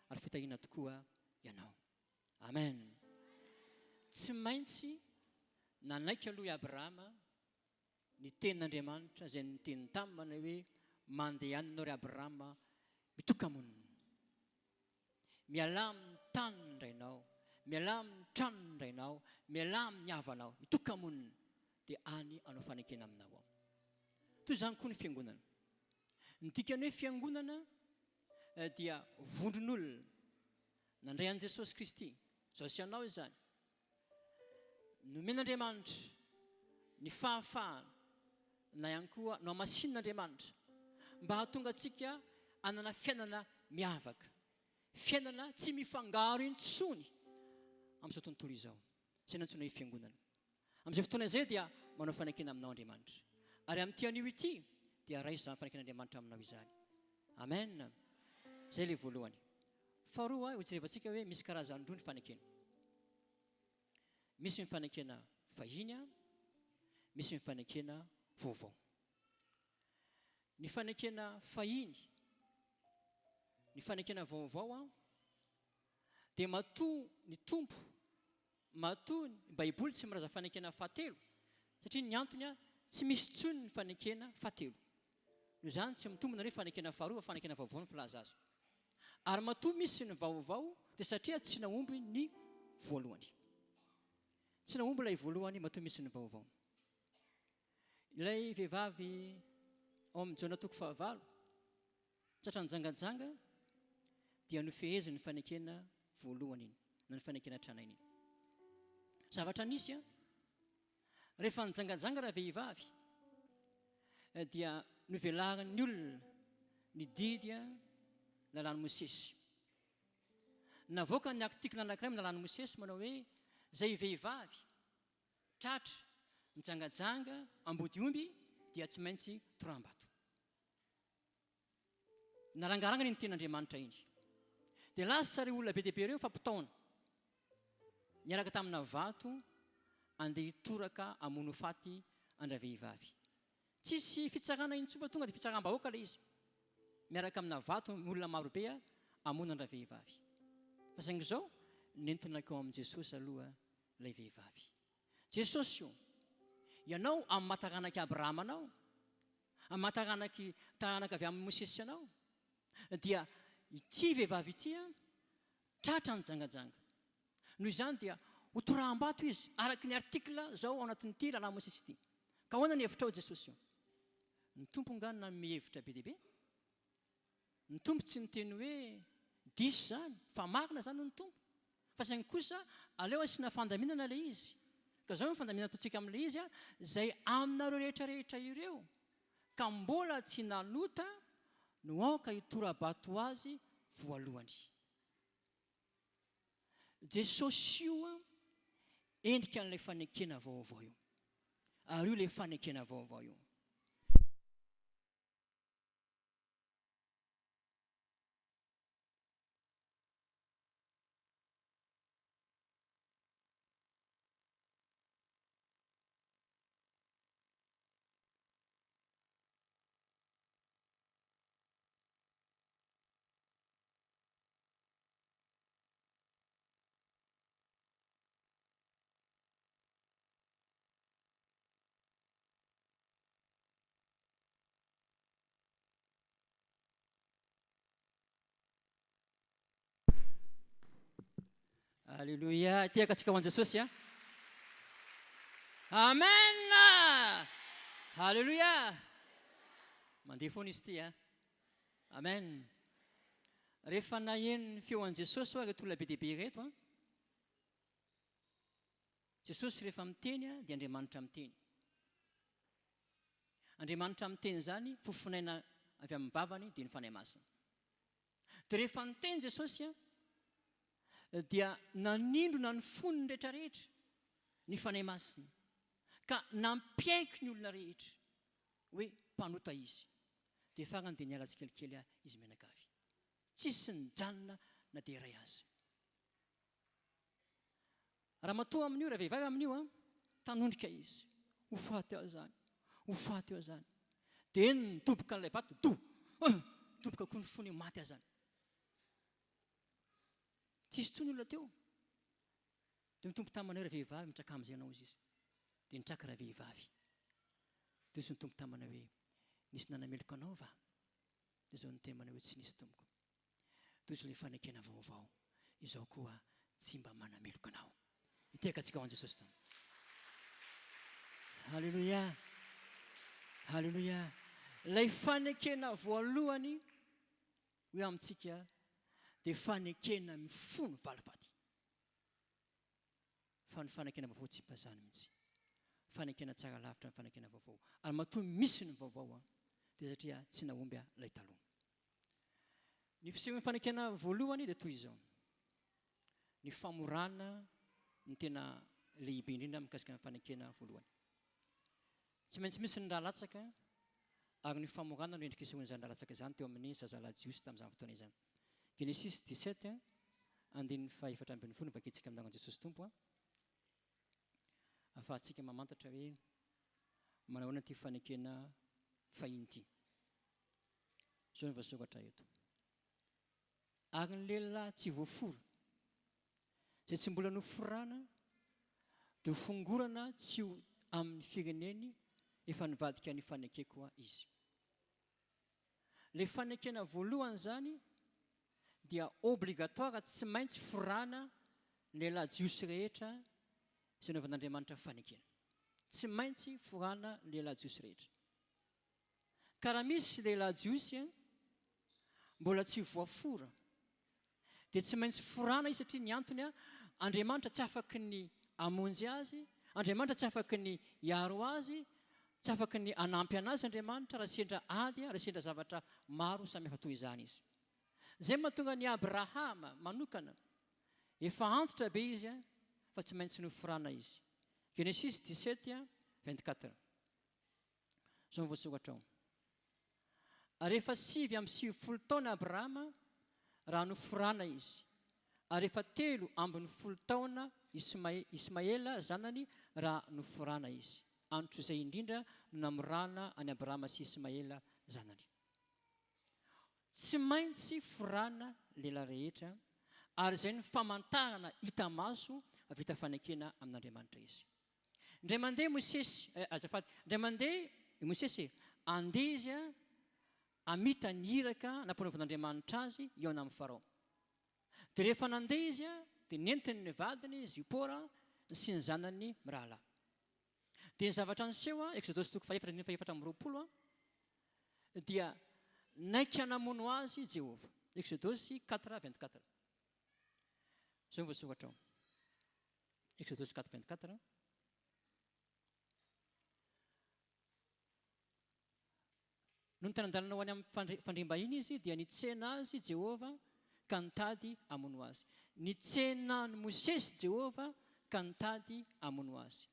S1: ary fitahiana tokoa ianao. Amen. Tsy maintsy nanaiky aloha i Abrahama ny tenin'Andriamanitra izay niteny taminy manao hoe mandehana ianao ry Abrahama mitokamonina, miala amin'ny tany indrainao, miala amin'ny tranony indrainao, miala amin'ny havanao, mitokamonina, dia any anao fanekena aminao ao. Toy izany koa ny fiangonana. Ny dikany hoe fiangonana dia vondron'olona nandray an'i Jesosy Kristy, izao sy anao izany. Nomen'Andriamanitra ny fahafahana na ihany koa no hamasin'Andriamanitra mba hahatonga antsika hanana fiainana miavaka, fiainana tsy mifangaro intsony amin'izao tontolo izao, izay nantsona hoe fiangonana. Amin'izay fotoana izay dia manao fanekena aminao Andriamanitra, ary amin'ity anio ity dia raisy izany faneken'Andriamanitra aminao izany. Amen. Izay ilay voalohany. Faharoa, ho jerevantsika hoe misy karazany roa ny fanekena. Misy ny fanekena fahiny, misy ny fanekena vaovao. Ny fanekena fahiny, ny fanekena vaovao dia matoa ny tompo, matoa ny Baiboly tsy miraza fanekena fahatelo, satria ny antony tsy misy tsony ny fanekena fahatelo. Noho izany tsy mitombina hoe fanekena faharoa, fanekena vaovao ny filaza azy. Ary matoa misy ny vaovao dia satria tsy naomby ny voalohany. Tsy naomby ilay voalohany, matoa misy ny vaovao. Ilay vehivavy ao amin'ny Jona 9:9, tratra nijangajanga dia nofeheziny ny fanekena voalohany iny, na ny fanekena tranainy iny. Zavatra nisy rehefa nijangajanga raha vehivavy dia novelarin'ny olona ny didy lalàn'i Mosesy. Navoaka ny artikla anankiray amin'ny lalàn'i Mosesy manao hoe izay vehivavy tratra nijangajanga ambody omby dia tsy maintsy toram-bato. Narangarangany ny ten'Andriamanitra iny. Dia lasa ry olona be dia be ireo fampitaona niaraka tamina vato andeha hitoraka amono faty andra vehivavy. Tsisy fitsarana intsofa tonga dia fitsaram-bahoaka ilay izy. Miaraka amina vato olona marobe amono andra vehivavy. Fa saingy izao nentina keo amin'i Jesosy aloha ilay vehivavy. Jesosy io, ianao amin'ny mahataranaky Abrahama anao, amin'ny mahataranaky taranaka avy amin'ny Mosesy anao, dia ity vehivavy ity tratra ny jangajanga. Noho izany dia hotoraham-bato izy araky ny artikla zao ao anatin'ity lalàna Mosesy ity. Ka ahoana ny hevitra ao Jesosy io? Ny tompo nganina mihevitra be dia be. Ny tompo tsy niteny hoe diso zany, fa marina zany ny tompo. Fa saingy kosa aleo asiana fandaminana ilay izy. Ka zao ny fandaminana ataontsika amin'ilay izy izay aminareo rehetrarehetra ireo ka mbola tsy nalota no aoka hitora-bato azy voalohany. Jesosy io endrika n'ilay fanekena vaovao io. Ary io ilay fanekena vaovao io. Alléluia. Tiaka atsika ho an'i Jesosy Amen. Alléluia. Mandeha foana izy ity Amen. Rehefa naheno ny feo an'i Jesosy reto olona be dia be reto Jesosy rehefa miteny dia Andriamanitra miteny. Andriamanitra miteny zany fofinaina avy amin'ny vavany dia ny fanahy masina. Dia rehefa miteny Jesosy dia nanindrona ny foniny rehetrarehetra ny fanahy masina ka nampiaiky ny olona rehetra hoe mpanota izy. Dia farany dia niala tsikelikely izy menakavy. Tsisy nijanona na dia iray azy. Raha matoa amin'io, raha vehivavy amin'io tanondrika izy. Ho faty eo zany, ho faty eo zany. Dia eny nidoboka n'ilay vato, doboka koa ny fony maty azy zany. Tsisy tsony olona teo. Dia mitompo tamanao raha vehivavy mitraka amin'izay ianao izy. Dia nitraka raha vehivavy. Dia sy nitompo tamanao hoe nisy nanameloko anao va? Dia izao ny temanao hoe tsy nisy tompoko. Toy izay ilay fanekena vaovao. Izao koa tsy mba manameloko anao. Iteka atsika ho an'i Jesosy toy. Halleluja. Halleluja. Ilay fanekena voalohany hoe amintsika dia fanekena mifono valifaty. Fa ny fanekena vaovao tsy bazany mihitsy. Fanekena tsara lavitra ny fanekena vaovao. Ary matoa misy ny vaovao dia satria tsy nahomby ilay taloha. Ny fisehoan'ny fanekena voalohany dia toy izao. Ny famorana ny tena lehibe indrindra mikasika ny fanekena voalohany. Tsy maintsy misy ny rahalatsaka ary ny famorana no endrika isehoan'izany rahalatsaka izany teo amin'ny zazalahy jiosy tamin'izany fotoana izany. Genesis 17 andininy faha-efatra ambin'ny folo vaketsika amin'n'an'i Jesosy Tompo ahafahantsika mamantatra hoe manao ity fanekena fahiny ity. Izao ny voasokatra eto. Ary ny lehilahy tsy voafora izay tsy mbola noforana dia fongorana tsy ho amin'ny fireneny efa nivadika ny fanekeko izy. Ilay fanekena voalohany zany dia obligatoire tsy maintsy forana lehilahy jiosy rehetra izay novan'Andriamanitra fanekena. Tsy maintsy forana lehilahy jiosy rehetra. Ka raha misy lehilahy jiosy mbola tsy voafora dia tsy maintsy forana izy satria ny antony Andriamanitra tsy afaky ny amonjy azy, Andriamanitra tsy afaky ny hiaro azy, tsy afaky ny anampy anazy Andriamanitra raha sendra ady, raha sendra zavatra maro samihafa toy izany izy. Izay mahatonga ny Abrahama manokana efa antitra be izy fa tsy maintsy noforana izy. Genesis 17:24. Izao ny voasokatra ao. Rehefa 9 amby 90 taona Abrahama raha noforana izy ary efa 3 ambin'ny 10 taona Ismaela zanany raha noforana izy. Antro izay indrindra no namorana any Abrahama sy Ismaela zanany. Tsy maintsy forana lehilahy rehetra, ary izay ny famantarana hita maso vita fanekena amin'Andriamanitra izy. Indray mandeha Mosesy andeha izy amita ny iraka nampanaovan'Andriamanitra azy eo amin'ny Farao. Dia rehefa nandeha izy dia nentiny ny vadiny Zipora sy ny zanany mirahalahy. Dia ny zavatra niseho Exodosy 4:20 dia naiky hanamono azy Jehova. Exodosy 4:24. Zao voasoratra ao. Exodosy 4:24. No nitany-dalana ho any amin'ny fandriam-bahiny izy dia nitsena azy Jehova ka nitady hamono azy. Nitsena ny Mosesy Jehova ka nitady hamono azy.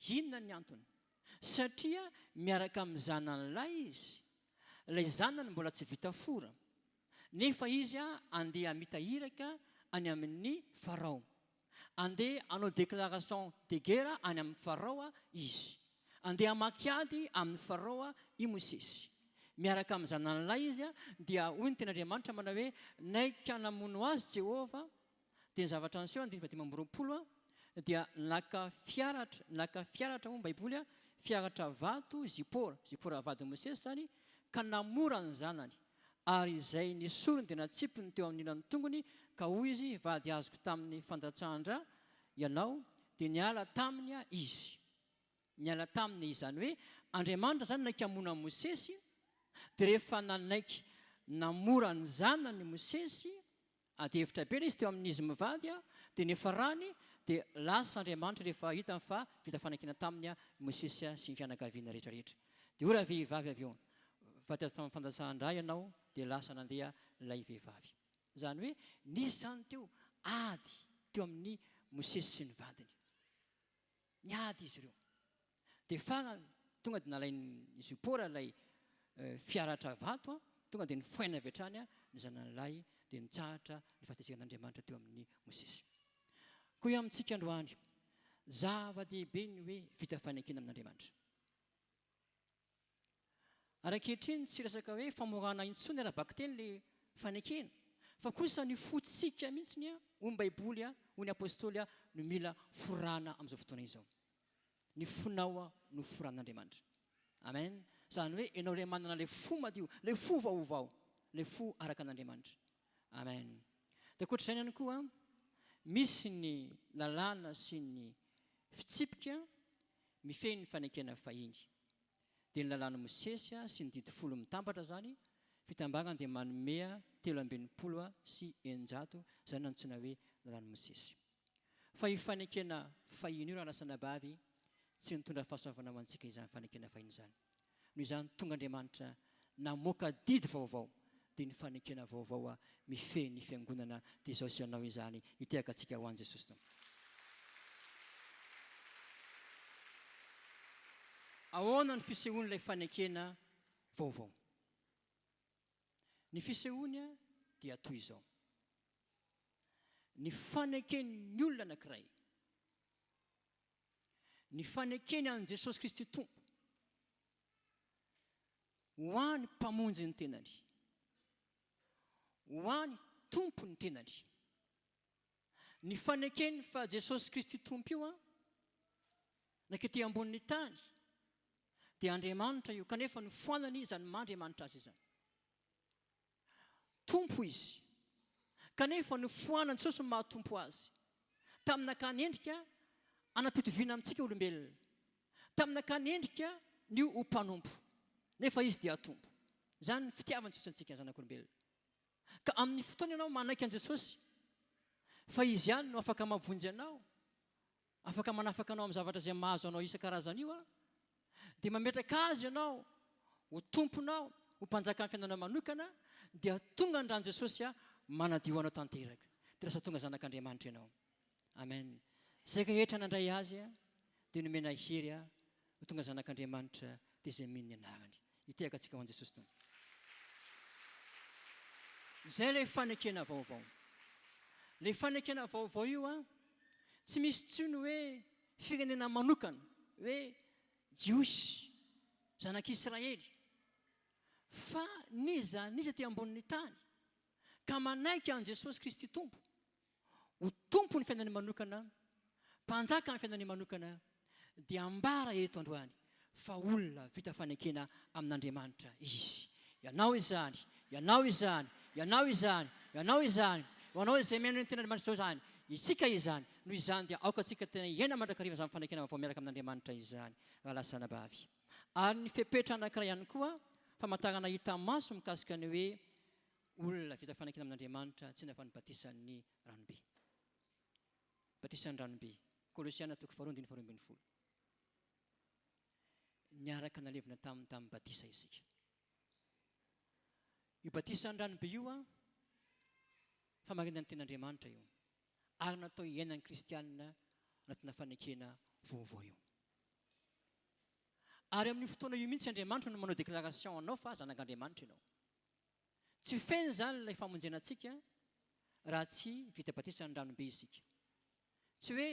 S1: Inona ny antony? Satria miaraka amin'ny zanan'ilay izy. Ilay zanany mbola tsy vita fora. Nefa izy andeha hamita iraka any amin'ny Farao. Andeha hanao déclaration de guerre any amin'ny Farao izy. Andeha hamakiady amin'ny Farao i Mosesy. Miaraka amin'ny zanan'ilay izy dia hoy ny ten'Andriamanitra manao hoe naiky hanamono azy Jehova. Dia ny zavatra niseho 20 dia naka fiaratra moa Baiboly fiaratra vato Zipora vady Mosesy zany ka namora ny zanany, ary izay nisorony dia natsipiny teo amin'ny ilany tongony ka hoy izy vady azoko tamin'ny fandatsahana ianao dia niala taminy izy. Niala taminy izy zany hoe Andriamanitra zany naiky hamono Mosesy. Dia rehefa nanaiky namora ny zanany Mosesy adihevitra be izy teo amin'izy mivady dia nefa rany dia lasa Andriamanitra rehefa hita fa vita fanakina taminy Mosesy sy ny fianakaviana rehetrarehetra. Dia ora vehivavy avy eo vady azy tamin'ny fandatsahana ianao dia lasa nandeha ilay vehivavy. Zany hoe nisy zany teo ady teo amin'ny Mosesy sy ny vadiny. Niady izy ireo. Dia fa tonga dia nalain'ny Zipora ilay fiaratra vato tonga dia nifoaina avy hatrany ny zanan'ilay dia nitsahatra ny fahatesekan'Andriamanitra teo amin'ny Mosesy. Koa io amintsika androany zava-dehibe ny hoe vita fanekena amin'Andriamanitra. Ankehitriny tsy resaka hoe famorana intsony ara-bakiteny ilay fanekena, fa kosa ny fotsika mihitsy hoy ny Baiboly hoy ny apôstôly no mila forana amin'izao fotoana izao. Ny fonao no foran'Andriamanitra. Amen. Zany hoe ianao ilay manana ilay fo madio, ilay fo vaovao, ilay fo araka an'Andriamanitra. Amen. Dia ankoatr'izany ihany koa misy ny lalàna sy ny fitsipika mifehy ny fanekena fahiny. Dia ny lalàna Mosesy sy ny didi 10 mitambatra zany fitambagana dia manome 320 sy 100 zany nantsona hoe lalàna Mosesy. Fa io fanekena fahiny io raha lasana bavy tsy nitondra fahasoavana ho antsika izany fanekena fahiny izany. Noho izany tonga Andriamanitra namoaka didy vaovao dia ny fanekena vaovao mifehy ny fiangonana dia izao sy anao izany hitehaka antsika ho an'i Jesosy tompoko. Ahoana ny fisehoan'ilay fanekena vaovao? Ny fisehoany dia toy izao. Ny fanekeny olona anankiray, ny fanekeny an'i Jesosy Kristy Tompo ho any mpamonjy ny tenany, ho any tompo ny tenany. Ny fanekeny fa Jesosy Kristy Tompo io nakety ambonin'ny tany dia Andriamanitra io, kanefa ny foanany izany mandriamanitra azy izany. Tompo izy, kanefa ny foanany Jesosy no mahatompo azy. Tamin'akany endrika anam-pitoviana amintsika olombelona. Tamin'akany endrika ny ho mpanompo, nefa izy dia tompo. Zany ny fitiavany Jesosy antsika zanak'olombelona. Ka amin'ny fotoana ianao manaiky an Jesosy fa izy ihany no afaka mavonjy anao, afaka manafaka anao amin'ny zavatra izay mahazo anao isan-karazany io dia mametraka azy ianao ho tomponao, ho mpanjaka amin'ny fiainanao manokana, dia tonga andran Jesosy manadio anao tanteraka. Dia lasa tonga zanak'Andriamanitra ianao. Amen. Izay rehetra nandray azy dia nomena hery ho tonga zanak'Andriamanitra dia izay mino ny anarany. Hitehaka antsika ho an'i Jesosy tompoko. Izay ilay fanekena vaovao. le fanekena vaovao io a tsy misy tsony hoe firenena manokana hoe jiosy zanak'Israely fa niza ty ambonin'ny tany ka manaiky an Jesosy Kristy tompo ho tompo ny fiainany manokana mpanjaka ny fiainany manokana dia ambara eto androany fa olona vita fanekena amin'Andriamanitra izy. Ianao izany, ianao izany, ianao izany, ianao izany, ianao izay miaino ny tenandriamanitra izao zany, isika izany, noho izany dia aoka antsika tena hiaina mandrakariva izany fanekena vao miaraka amin'Andriamanitra izany. Alasana bavy. Ary ny fepetra anankiray ihany koa famantarana hita maso mikasika ny hoe olona vita fanekena amin'Andriamanitra tsy nafa ny batisan'ny ranobe. Batisan'ny ranobe. Kolosiana 4:20. Niaraka nalevina tamin'ny batisa isika. Io batisan'ny ranobe io a famarinana ny tenandriamanitra io ary natao hiainan'ny kristianina anatina fanekena vaovao io. Ary amin'ny fotoana io mihitsy Andriamanitra no manao déclaration anao fa zanak'Andriamanitra ianao. Tsy feny zany ilay famonjenantsika raha tsy vita batisan'ny ranobe isika. Tsy hoe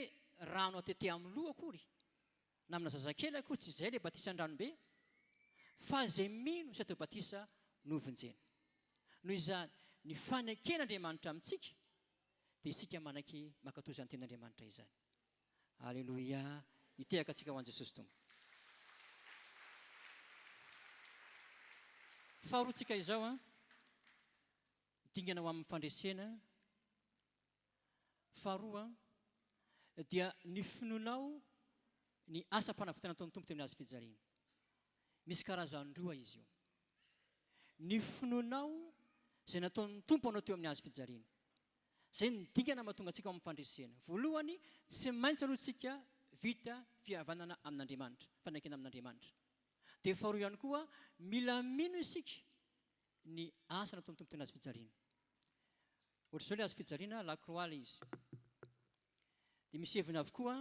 S1: rano atete amin'ny loha akory na amina zazakely akory, tsy izay ilay batisan'ny ranobe fa izay mino sy atao batisa no vonjena. Noho izany ny faneken'Andriamanitra amintsika dia isika manaiky mankatoy izany ten'Andriamanitra izany. Alleluia. Hitehaka antsika ho an'i Jesosy tompo. Faharoantsika izao a dingana ho amin'ny fandresena. Faharoa dia ny finoanao ny asa-panavotana ataon'ny tompo tamin'ny azy fijaliana. Misy karazany roa izy io. Ny finoanao izay nataon'ny tompo anao teo amin'ny azy fijaliana. Izay ny dingana mahatonga antsika amin'ny fandresena. Voalohany, tsy maintsy aloha tsika vita fihavanana amin'Andriamanitra, fanekena amin'Andriamanitra. Dia faharoa ihany koa, mila mino isika ny asa nataon'ny tompo teo amin'ny azy fijaliana. Ohatra izao ilay azy fijaliana, la croix ilay izy. Dia misy hevina avokoa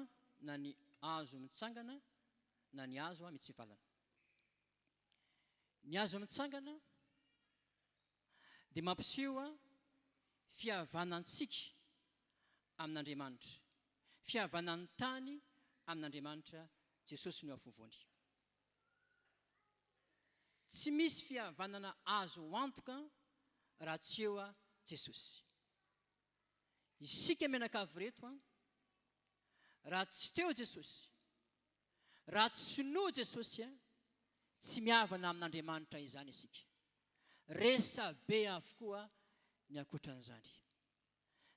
S1: na ny azo mitsangana na ny azo mitsivalana. Ny azo mitsangana dia mampiseho fihavanantsika amin'Andriamanitra, fihavanan'ny tany amin'Andriamanitra Jesosy no afovoany. Tsy misy fihavanana azo antoka raha tsy eo Jesosy. Isika menakavy reto raha tsy teo Jesosy, raha tsy no Jesosy tsy mihavana amin'Andriamanitra izany isika. Resa be avokoa ny ankoatran'izany.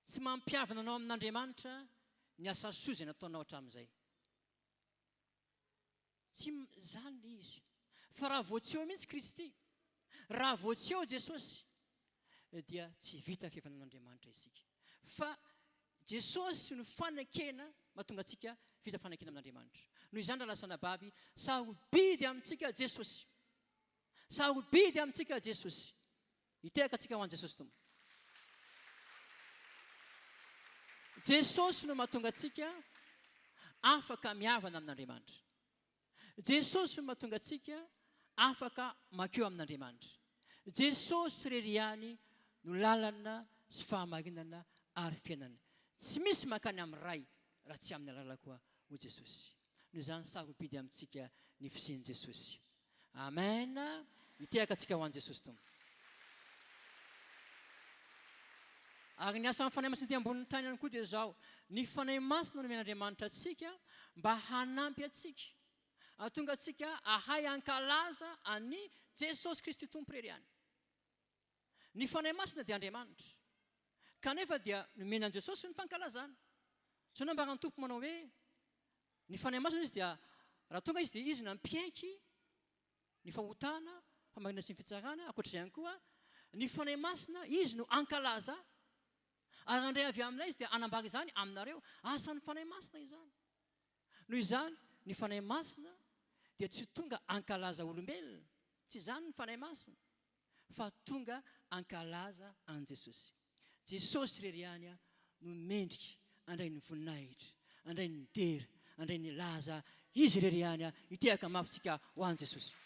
S1: Tsy mampihavana anao amin'Andriamanitra ny asa soa izay nataonao hatramin'izay. Tsy zany ilay izy. Fa raha vao tsy eo mihitsy Kristy, raha vao tsy eo Jesosy, dia tsy vita fihavanan'Andriamanitra isika. Fa Jesosy no fanekena mahatonga antsika vita fanekena amin'Andriamanitra. Noho izany rahalasana bavy, sarobidy amintsika Jesosy. Sarobidy amintsika Jesosy. Hitehaka antsika ho an'i Jesosy tompo. Jesosy no mahatonga antsika afaka mihavana amin'Andriamanitra. Jesosy no mahatonga antsika afaka mankeo amin'Andriamanitra. Jesosy irery ihany no lalana sy fahamarinana ary fiainana. Tsy misy mankany amin'ny ray raha tsy amin'ny alala koa ho Jesosy. Noho izany sarobidy amintsika ny fisian'i Jesosy. Amen. Hitehaka antsika ho an'i Jesosy tompo. Ary ny asa mifanahy masina ty ambonin'ny tany ihany koa dia izao, ny fanahy masina no men'Andriamanitra atsika mba hanampy atsika, ahatonga atsika ahay ankalaza any Jesosy Kristy tompo irery ihany. Ny fanahy masina dia Andriamanitra, kanefa dia nomenan'i Jesosy ny fankalazana. Zao nambarany tompo manao hoe ny fanahy masina izy dia raha tonga izy dia izy nampiaiky ny fahotana, famarinana sy ny fitsarana. Ankoatr'izay ihany koa ny fanahy masina izy no ankalaza. Ary andray avy aminay izy dia anambara izany aminareo asan'ny fanahy masina izany. Noho izany ny fanahy masina dia tsy tonga ankalaza olombelona, tsy izany ny fanahy masina, fa tonga ankalaza an Jesosy. Jesosy irery ihany no mendrika andray ny voninahitra, andray ny dera, andray ny laza. Izy irery ihany hitehaka mafitsika ho an'i Jesosy.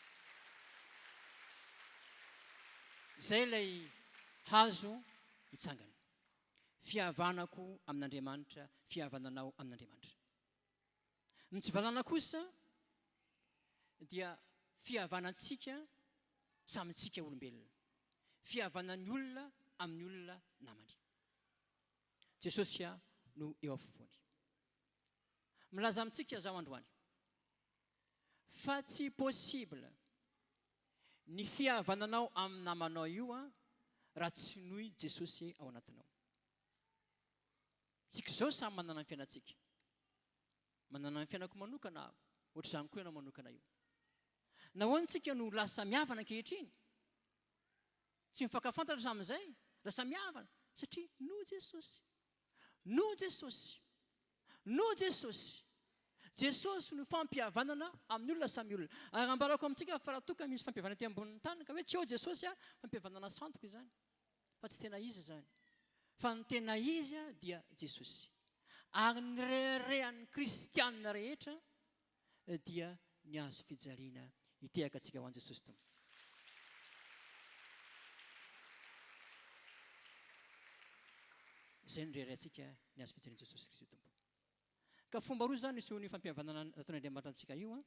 S1: Izay ilay hazo mitsangana. fihavanako amin'Andriamanitra, fihavananao amin'Andriamanitra. Ny tsy valana kosa dia fihavanantsika samintsika olombelona, fihavanan'ny olona amin'ny olona namany. Jesosy no eo afovoany. Milaza amintsika zaho androany fa tsy possible ny fihavananao amin'ny namanao io raha tsy nohy Jesosy ao anatinao. Tsika izao samy manana ny fiainantsika, manana ny fiainako manokana, ohatr'izany koa ianao manokana io. Nahoana tsika no lasa mihavana ankehitriny? Tsy mifankafantatra amin'izay, lasa mihavana satria no Jesosy, no Jesosy, no Jesosy. Jesosy no fampihavanana amin'ny olona samy olona. Ary ambarako amintsika fa raha toka misy fampihavanana ety ambonin'ny tany ka hoe tsy eo Jesosy fampihavanana santoko izany, fa tsy tena izy izany, fa ny tena izy dia Jesosy. Ary ny reharehan'ny kristianina rehetra dia ny azo fijaliana hitehaka antsika ho an'i Jesosy tompo. Izay no reharehantsika ny azo fijaliana Jesosy Kristy tompo. Ka fomba roa zany nisy ny fampihavanana nataon'ny Andriamanitra antsika io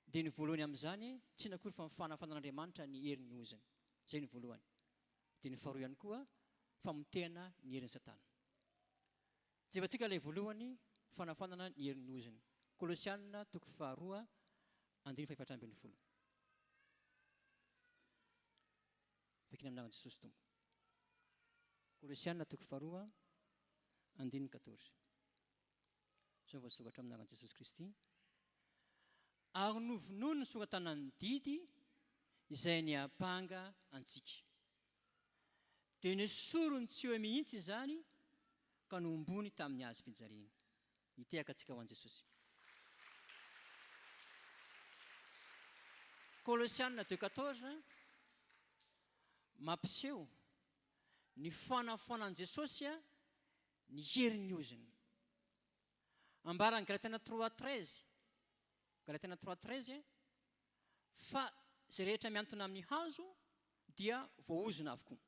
S1: dia ny voalohany amin'izany tsy nakory fa mifanafanan'Andriamanitra ny herin'ny oziny. Izay ny voalohany. Dia ny faharoa ihany koa famotehana ny herin'ny Satana. Jevantsika ilay voalohany fanafanana ny herin'ny oziny. Kolosianina 2:2-7. Vakina amin'anaran'i Jesosy tompo. Kolosianina 2:2-14. Zao voasokatra amin'anaran'i Jesosy Kristy. Ary novonono ny soratana ny didy izay ny apanga antsika. Dia nesorony tsy eo mihitsy izany ka nombony tamin'ny hazo fijaliana. Hitehaka antsika ho an'i Jesosy. Kolosianina 2:14 mampiseho ny fanafanan'i Jesosy ny herin'ny oziny. Ambarany Galatiana 3:13, Galatiana 3:13 fa izay rehetra miantona amin'ny hazo dia voaozina avokoa.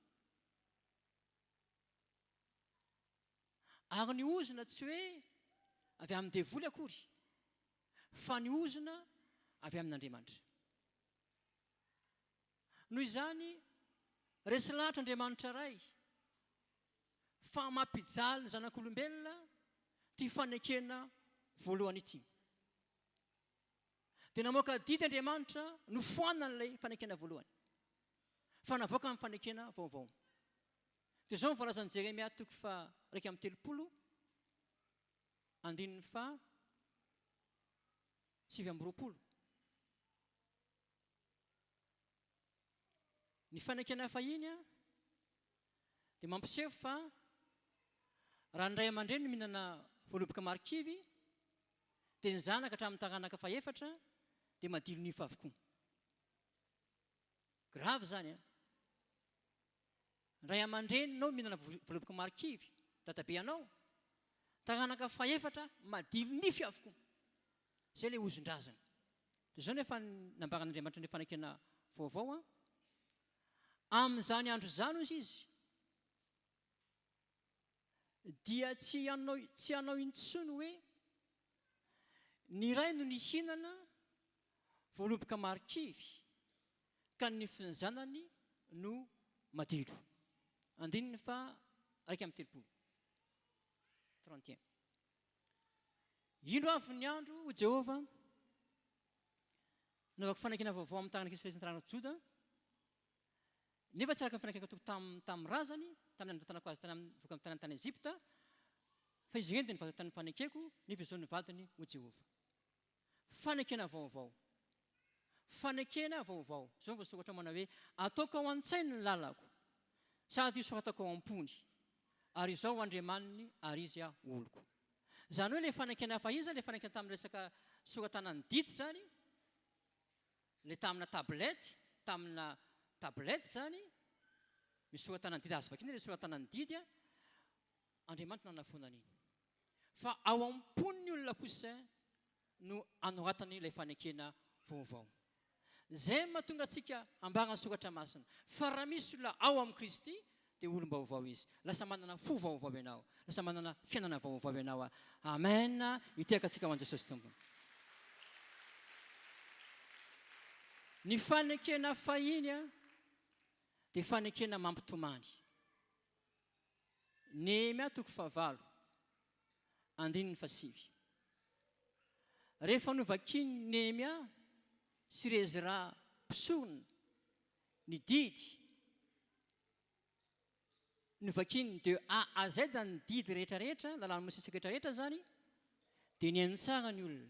S1: Ary ny ozina tsy hoe avy amin'ny devoly akory, fa ny ozina avy amin'Andriamanitra. Noho izany resy lahatra Andriamanitra iray fa mampijaly ny zanak'olombelona ty fanekena voalohany ity. Dia namoaka didy Andriamanitra nofoanana ilay fanekena voalohany, fa navoaka amin'ny fanekena vaovao. Dia izao mivolazan'i Jeremia 3:7-20. Ny fanekena fahiny dia mampiseho fa raha ny ray aman-dreny no mihinana voaloboka marikivy dia ny zanaka hatramin'ny taranaka faefatra dia madilo nify avokoa. Grave zany. Ny ray aman-dreninao mihinana voaloboka marikivy, dadabe anao, taranaka faefatra madilo nify avokoa. Izay ilay ozin-drazana. Dia izao nefa nambaran'Andriamanitra ny fanekena vaovao amin'izany andro izany ozy izy dia tsy hanao intsony hoe ny ray no nihinana voaloboka marikivy ka ny nifiny zanany no madilo. 31. Indro avy ny andro o Jehova naovako fanekena vaovao amin'ny tanana Kristy ny taranaka Joda, nefa tsy araka ny fanekena toko tamin'ny razany tamin'ny nandatana azy voka amin'ny tany Ezipta, fa izy ireny dia nivadika tany fanekeko nefa izao nivadiny o Jehova. Fanekena vaovao, fanekena vaovao. Izao voasokatra manao hoe ataoko ao an-tsainy ny lalako sady isoratako ao am-pony, ary izao Andriamaniny ary izy oloko. Izany hoe ilay fanekena fahiza, ilay fanekena tamin'ny resaka soratana ny didy zany, ilay tamina tablety zany misy soratana ny didy azo vakina, ilay soratana ny didy Andriamanitra nanafona an'iny. Fa ao am-pon'ny olona kosa no anoratany ilay fanekena vaovao. Izay mahatonga antsika ambarana soratra masina fa raha misy olona ao amin'ny Kristy dia olom-baovao izy. Lasa manana fo vaovao ianao, lasa manana fiainana vaovao ianao. Amen. Iteka antsika ho an Jesosy tompony. Ny fanekena fahiny dia fanekena mampitomany. Nehemia 4:5. Rehefa novakiny Nehemia sy Ezra mpisorona ny didy, novakiny de A à Z ny didy rehetrarehetra, lalàna mosesaka rehetrarehetra zany, dia ny antsara ny olona,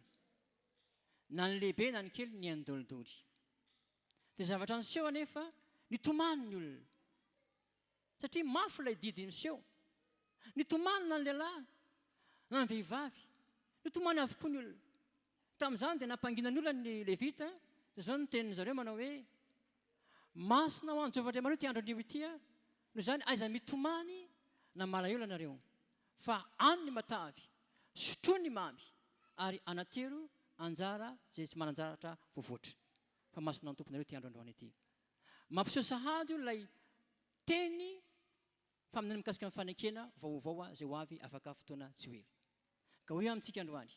S1: na ny lehibe na ny kely ny andolidoly. Dia zavatra niseho anefa nitomany ny olona, satria mafy ilay didy niseho. Nitomany na ny lehilahy na ny vehivavy, nitomany avokoa ny olona. Tamin'izany dia nampangina ny olona ny levita, dia izao no tenin'ny zareo manao hoe masina ho an'i Jehovahandriamanitra ity andro anio ity, noho izany aiza mitomany na malahelo anareo, fa any ny matavy, sotroany ny mamy, ary anatero anjara izay tsy manan-jaratra voavoatra. Fa masina ny tomponareo ity andro androany ity. Mampiseho sahady io ilay teny faminany mikasika amin'ny fanekena vaovao izay ho avy afaka fotoana tsy ho ela. Ka hoe amintsika androany,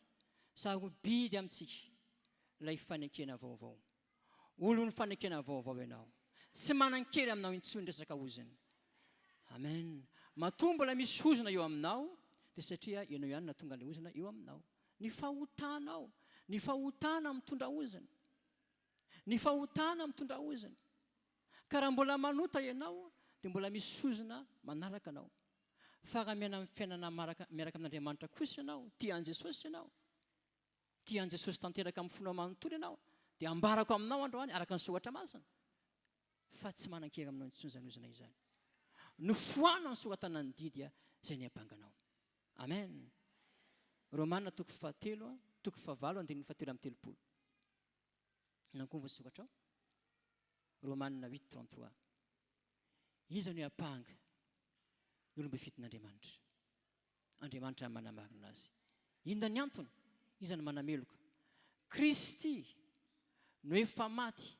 S1: sarobidy amintsika ilay fanekena vaovao. Olo ny fanekena vaovao ianao, tsy manan-kery aminao intsony resaka oziny. Amen. Matombo ilay misy ozina eo aminao, dia satria ianao ihany na tonga ilay ozina eo aminao. Ny fahotanao, ny fahotana mitondra ozina, ny fahotana mitondra ozina. Ka raha mbola manota ianao, dia mbola misy ozina manaraka anao. Fa raha miaina amin'ny fiainana miaraka amin'Andriamanitra kosa ianao, tia an Jesosy ianao, tia an Jesosy tanteraka amin'ny fonao manontolo ianao, dia ambarako aminao androany araka ny soratra masina, fa tsy manan-kery aminao intsony izany ozina izany. Nofoana ny soratana ny didy izay ny ampanganao. Amen. Romanina 7:7-7:30. Nankoa ny voasoratra ao. Romanina 8:33. Iza no apanga ny olombe fitin'Andriamanitra. Andriamanitra manamarina azy. Inona ny antony? Iza no manameloka? Kristy no efa maty,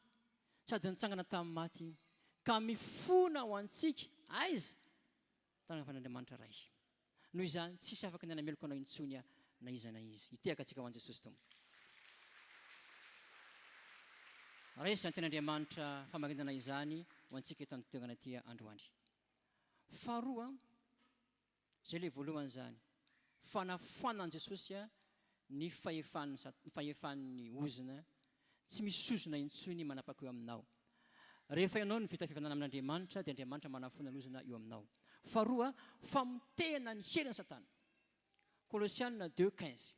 S1: sady nitsangana tamin'ny maty, ka mifona ho antsika aiza tanana fan'Andriamanitra ray. Noho izany tsisy afaka ny anameloko anao intsony na iza na izy. Itehaka antsika ho an Jesosy tompony. Raisy ny ten'Andriamanitra famarinana izany ho antsika eto amin'ny toerana ity androany. Faharoa, izay ilay voalohany izany, fanafoanan'i Jesosy ny fahefan'ny ozina, tsy misy ozina intsony manapaka eo aminao. Rehefa ianao no vita fivanana amin'Andriamanitra, dia Andriamanitra manafona ny ozina eo aminao. Faharoa, famotehana ny herin'ny Satana. Kolosianina 2:15.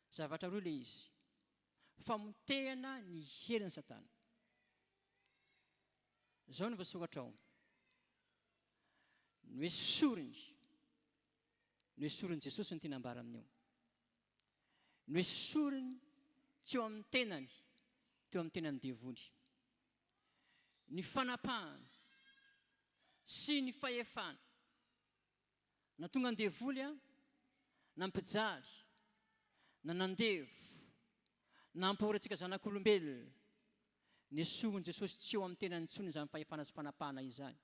S1: Zavatra roa ilay izy. Famotehana ny herin'ny Satana. Izao no voasoratra ao. Noesoriny Jesosy ny tinambara amin'io. Noesoriny tsy eo amin'ny tenany, teo amin'ny tenany devoly. Ny fanapahana sy ny fahefana na tonga ny devoly na mpijaly na nandevo na ampahorantsika zanak'olombelona, niesoriny Jesosy tsy eo amin'ny tenany intsony izany fahefana sy fanapahana izany.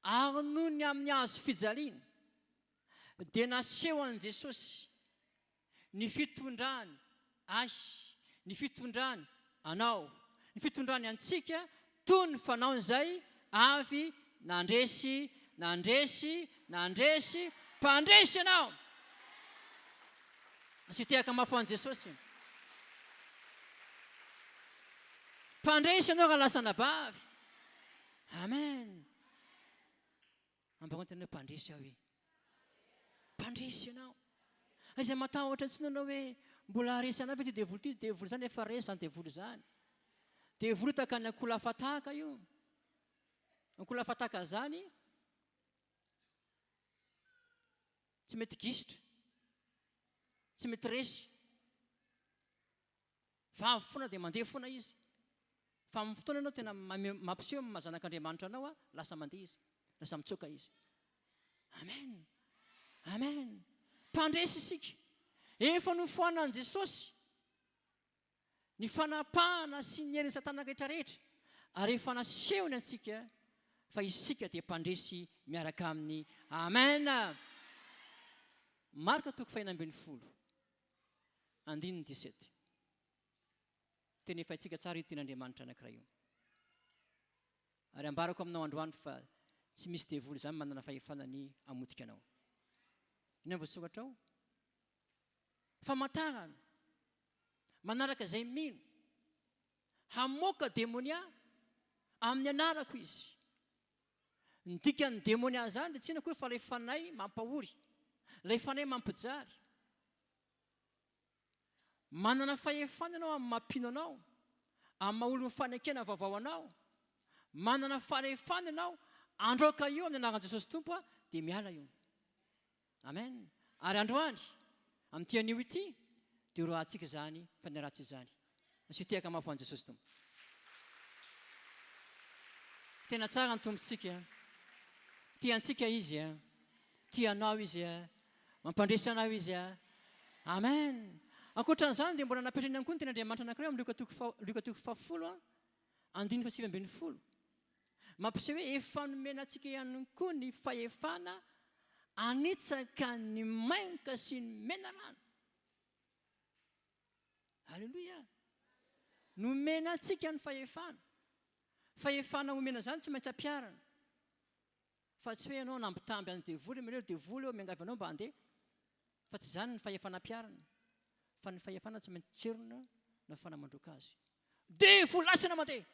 S1: Ary noho ny amin'ny hazo fijaliana dia naseho an Jesosy ny fitondrany ny fitondrany anao, ny fitondrany antsika toy ny fanaony izay avy nandresy mpandresy ianao. Asitehaka mafy an Jesosy. Mpandresy ianao raha lasa nabavy. Amen. Ambarontenao mpandresy aho hoe. Mpandresy ianao. Izay matahotra tsy nanao hoe mbola resy anao ty devoly zany efa resy zany devoly zany. Devoly taka ny akola fataka io. Akola fataka zany tsy mety gisitra, tsy mety resy. Vavy foana dia mandeha foana izy. Fa amin'ny fotoana ianao tena mampiseho mahazanak'Andriamanitra anao lasa mandeha izy, lasa mitsoka izy. Amen. Amen. Mpandresy isika. Efa nofoanan'i Jesosy ny fanapahana sy ny herin'ny Satana rehetrarehetra, ary efa nasehony antsika fa isika dia mpandresy miaraka amin'ny amen. Marka toko 5:10 17 teny efa itsika tsara io tian'Andriamanitra anankiray io, ary ambarako aminao androany fa tsy misy devoly zany manana fahefanany amotika anao. Ina voasokatra ao? Famantarana manaraka izay mino hamoaka demonia amin'ny anarako izy. Ny dikan'ny demonia zany dia tsy ina koa fa ilay fanay mampahory, ilay fanay mampijary. Manana fahefana ianao amin'ny mampino anao, amin'ny maha olo mifanekena vaovao anao. Manana fahefana ianao androaka io amin'ny anaran'i Jesosy Tompo dia miala io. Amen. Ary androany amin'ity anio ity dia ro antsika zany fa ny ratsy izany. Asio tiaka mafo an'i Jesosy Tompo. Tena tsara ny tompontsika, tiantsika izy, tianao izy, mampandresy anao izy. Amen. Ankoatran'izany dia mbola napetrany ihany koa ny ten'Andriamanitra anankiray amin'ny Luka 10:9-10. Mampiseho hoe efa nomena antsika ihany koa ny fahefana anitsaka ny mainka sy ny mena rano. Halleluia. Nomena antsika ny fahefana. Fahefana omena zany tsy maintsy ampiarana, fa tsy hoe ianao nambitamby any devoly mileo devoly eo miangavy anao mba handeha, fa tsy zany ny fahefana ampiarana, fa ny fahefana tsy maintsy tserona na fanamandroaka azy. Devoly lasana mandeha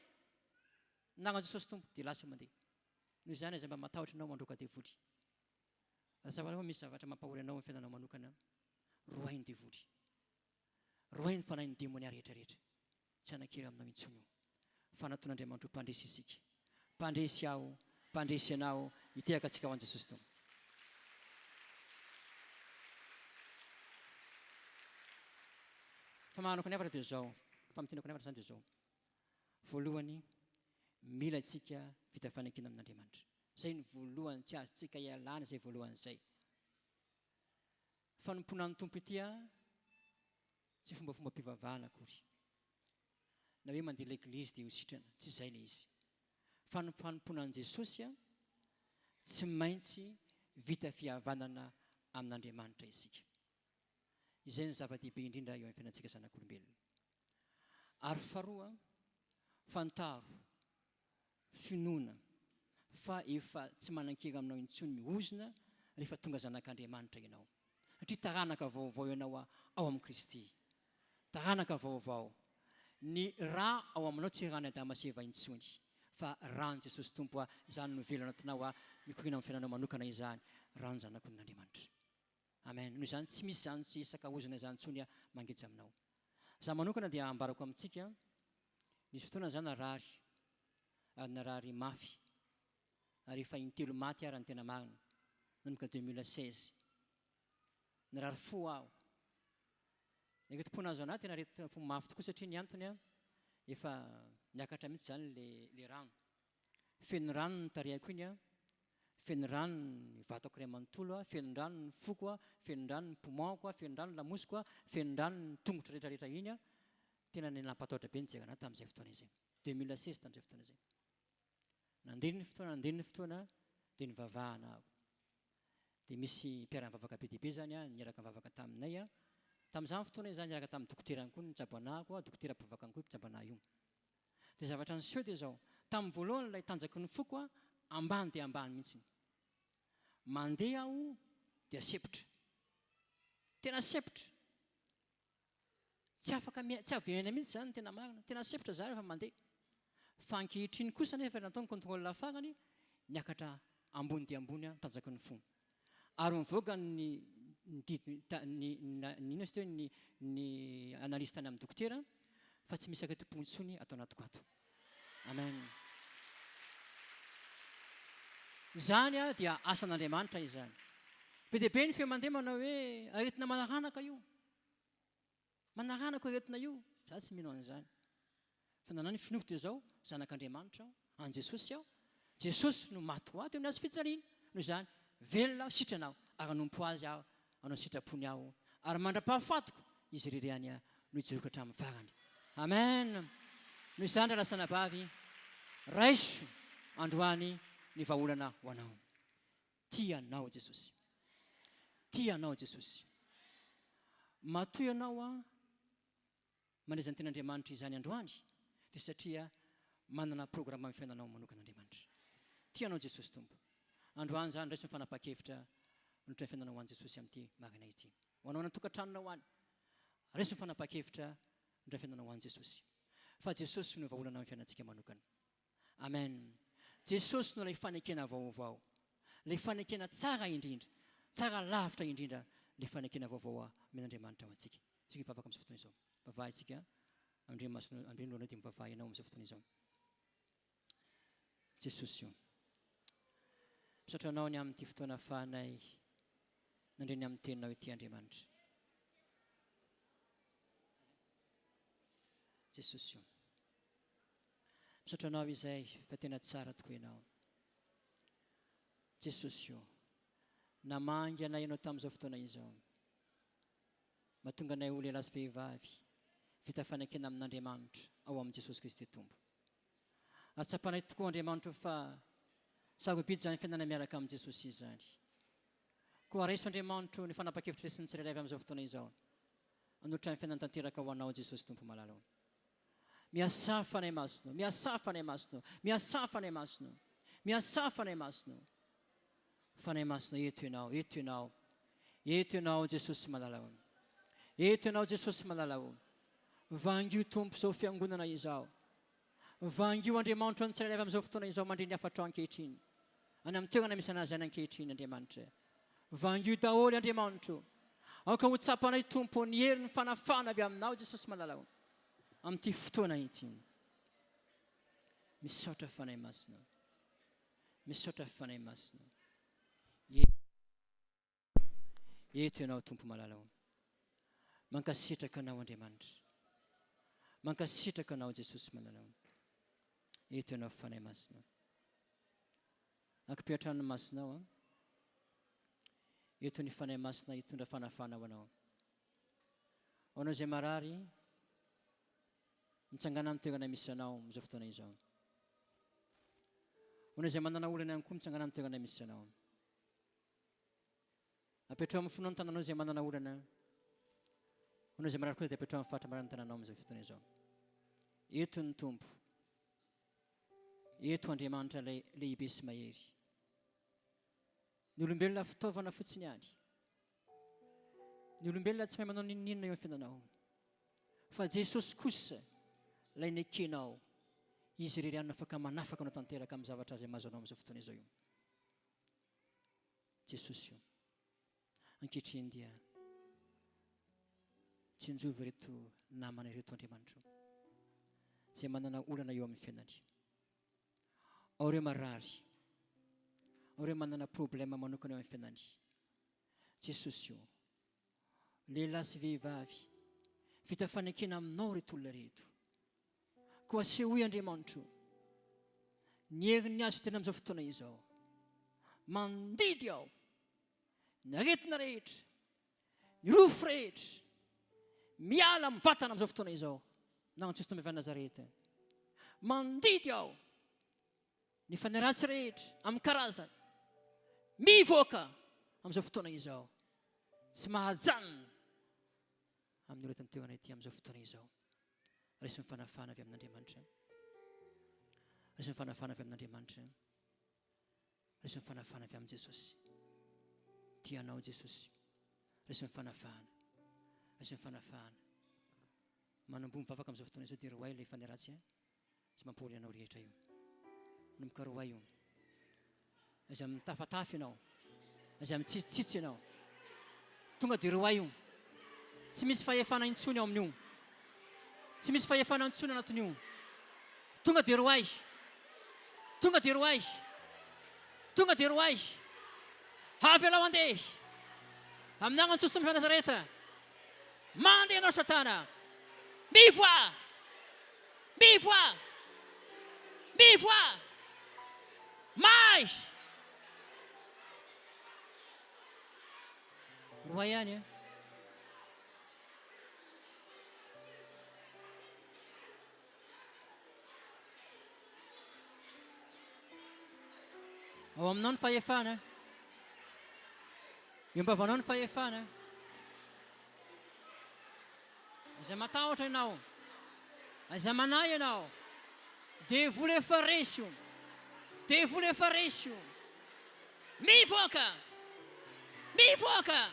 S1: nagnan'i Jesosy Tompo dia lasa mandeha. Noho izany izay mba matahotra anao mandroaka devoly. Raha zavatra misy zavatra mampahory anao amin'ny fiainanao manokana, rohainy devoly, rohainy fanahin'ny demonia rehetrarehetra, tsy anankira aminao intsony io. Fananton'Andriamanitra mpandresy isika, mpandresy aho, mpandresy ianao, hitehaka antsika ho an'i Jesosy Tompo. Famanako ny avatra dia zao, famitendako ny avatra zany dia zao. Voalohany, mila antsika vita fanekena amin'Andriamanitra. Zay ny voalohany, tsy azontsika ialana zay voalohany zay. Fanomponan'ny Tompo ity tsy fombafomba mpivavahana akory, na hoe mandeha l'eglizy dia ho sitrana, tsy izay le izy. Fanomponan'i Jesosy tsy maintsy vita fihavanana amin'Andriamanitra isika. Izay ny zava-dehibe indrindra eo amin'ny fiainantsika zanak'olombelona. Ary faharoa, fantaro, finoana fa efa tsy manan-kera aminao intsony miozona rehefa tonga zanak'Andriamanitra ianao. Satria taranaka vaovao ianao ao amin'ny Kristy. Taranaka vaovao. Ny raha ao aminao tsy raha ny Adama sy Eva intsony, fa raha ny Jesosy Tompo izany novelo anatinao mikorina amin'ny fiainanao manokana izany, raha ny zanak'Andriamanitra. Amen. Noho izany tsy misy zany tsy sakahozana izany intsony mangeja aminao. Za manokana dia ambarako amintsika, nisy fotoana zany narary mafy, ary efa intelo maty ary ny tena marina, nanomboka 2016. Narary fo aho. Eketom-pona azo anahy tena retina fo mafy tokoa satria ny antony efa niakatra mihitsy zany le rano. Feno rano ny tarihako iny, feno rano ny vatako iray manontolo, feno rano ny foko, feno rano ny poumon-ko, feno rano ny lamosiko, feno rano ny tongotra rehetrarehetra iny. Tena ny nampatahotra be nijery anahy tamin'izay fotoana izay. 2016 tamin'izay fotoana izay. Nandeha ny fotoana dia nivavahana aho. Dia misy mpiara-mivavaka be dia be zany niaraka mivavaka taminay. Tamin'izany fotoana izany niaraka tamin'ny dokotera koa nitsabo anahako, dokotera mpivavaka koa mpitsabo anahy io. Dia zavatra niseho dia zao, tamin'ny voalohany ilay tanjaky ny foko ambany dia ambany mihitsy. Mandeha aho dia sepotra. Tena sepotra. Tsy avy mihitsy zany tena marina. Tena sepotra zany rehefa mandeha. Fa ankehitriny kosa nefa nataony contrôle farany niakatra ambony dia ambony tanjaky ny fo. Ary mivoaka ny analyse tany amin'ny dokotera fa tsy misy aketompo intsony atao anatiko ato. Amen. Zany dia asan'Andriamanitra izany. Be dia be ny fe mandeha manao hoe aretina manaranaka io. Manaranaka aretina io. Za tsy mino an'izany. Fa nanao ny finofo dia zao, zanak'Andriamanitra aho, an Jesosy aho. Jesosy no maty ho ato amin'ny azo fijaliana. Noho izany, velona aho, sitranao, ary hanompo azy aho, anao sitrapony aho, ary mandra-pahafatoko izy rirehany no hijeroka hatramin'ny farany. Amen. Noho izany raha lasana bavy, raiso androany ny vahaolana ho anao. Tianao Jesosy. Tianao Jesosy. Matoy ianao mandray izany ten'Andriamanitra izany androany dia satria manana programma amin'ny fiainanao manokana Andriamanitra. Tianao Jesosy Tompo. Androany zany raisy ny fanapa-kevitra notra ny fiainanao ho an'i Jesosy amin'ity maraina ity. Ho anao natokantranonao any. Raisy ny fanapa-kevitra notra ny fiainanao ho an'i Jesosy. Fa Jesosy no vahaolana amin'ny fiainantsika manokana. Amen. Jesosy no ilay fanekena vaovao. Ilay fanekena tsara indrindra, tsara lavitra indrindra, ilay fanekena vaovao amin'Andriamanitra ho antsika. Tsika hivavaka amin'izao fotoana izao. Vavaha isika, Andriamanitra dia mivavaha ianao amin'izao fotoana izao. Jesosy io. Misaotra anao ny amin'ity fotoana fahanay nandreny amin'ny teninao ity Andriamanitra. Jesosy io. Misaotra anao izay fa tena tsara tokoa ianao. Jesosy io. Namangy anay ianao tamin'izao fotoana izao. Mahatonga anay ho lehilahy sy vehivavy vita fanekena amin'Andriamanitra ao amin'i Jesosy Kristy Tompo. Atsapanay tokoa Andriamanitra fa sarobidy zany fiainana miaraka amin'i Jesosy izany. Koa raiso Andriamanitra ny fanapa-kevitra sy ny tsirairay amin'izao fotoana izao. Anotra ny fiainana tanteraka ho anao Jesosy Tompo malala. Miasafa anay masino, miasafa anay masino, miasafa anay masino, miasafa anay masino. Fanay masino eto ianao, eto ianao, eto ianao Jesosy malala. Eto ianao Jesosy malala. Vangio Tompo izao fiangonana izao. Vangio Andriamanitra ny tsirairay amin'izao fotoana izao mandreny afatra ankehitriny. Any amin'ny toerana misy anazy any ankehitriny Andriamanitra. Vangio daholo Andriamanitra. Aoka ho tsapanay Tompo ny herin'ny fanafana avy aminao Jesosy malala. Amin'ity fotoana ity. Misaotra fanay masina. Misaotra fanay masina. Eto ianao Tompo malala. Mankasitraka anao Andriamanitra. Mankasitraka anao Jesosy malala. Eto ianao fanay masina. Ankipetrany masinao. Eto ny fanay masina hitondra fanafana ho anao. Ho anao izay marary mitsangana amin'ny toerana misy anao amin'izao fotoana izao. Ho anao izay manana olana ihany koa mitsangana amin'ny toerana misy anao. Apetrao amin'ny fonao ny tananao izay manana olana. Ho anao izay marary koa dia apetrao amin'ny faritra marary ny tananao amin'izao fotoana izao. Eto ny Tompo. Eto Andriamanitra lehibe sy mahery. Ny olombelona fitaovana fotsiny ihany. Ny olombelona tsy mahay manao ninninona eo amin'ny fiainanao. Fa Jesosy kosa ilay nekenao. Izy irery ihany afaka manafaka anao tanteraka amin'ny zavatra izay mahazo anao amin'izao fotoana izao io. Jesosy io. Ankehitriny dia tsinjovy ireto namana ireto Andriamanitra. Izay manana olana eo amin'ny fiainany. Ao ireo marary. Ao ireo manana problema manokana eo amin'ny fiainany. Jesosy io. Lehilahy sy vehivavy. Vita fanekena aminao reto olona reto. Koa sehoy Andriamanitra. Ny herin'ny azo fitsena amin'izao fotoana izao. Mandidy ao. Ny aretina rehetra. Ny rofo rehetra. Miala mivatana amin'izao fotoana izao. Nagnano Jesosy Tompo avy Nazareta. Mandidy ao. Ny faneratsy rehetra amin'ny karazany. Mivoaka amin'izao fotoana izao. Tsy mahajanona amin'ny olona tanterana ity amin'izao fotoana izao. Raisy ny fanafana avy amin'Andriamanitra. Raisy ny fanafana avy amin'Andriamanitra. Raisy ny fanafana avy amin'i Jesosy. Tianao Jesosy. Raisy ny fanafana. Raisy ny fanafana. Manambomy vavaka amin'izao fotoana izao dia roay ilay faneratsy. Tsy mampahory anao rehetra io. Nomboka roay io. Aiza mitafatafy ianao. Aiza mitsitsitsitsy ianao. Tonga dia roay io. Tsy misy fahefana intsony ao amin'io. Tsy misy fahefana intsony anatin'io. Tonga dia roay. Tonga dia roay. Tonga dia roay. Avy alao andeha. Amin'angan Jesosy Tompo Nazareta. Mandeha anao Satana. Mivoa. Mivoa. Mivoa. Mais. Roay ihany. ao aminao ny fahefana iombavaonao ny fahefana izay matahotra ianao izay manahy ianao devoly efa resy io devoly efa resy io mivoaka mivoaka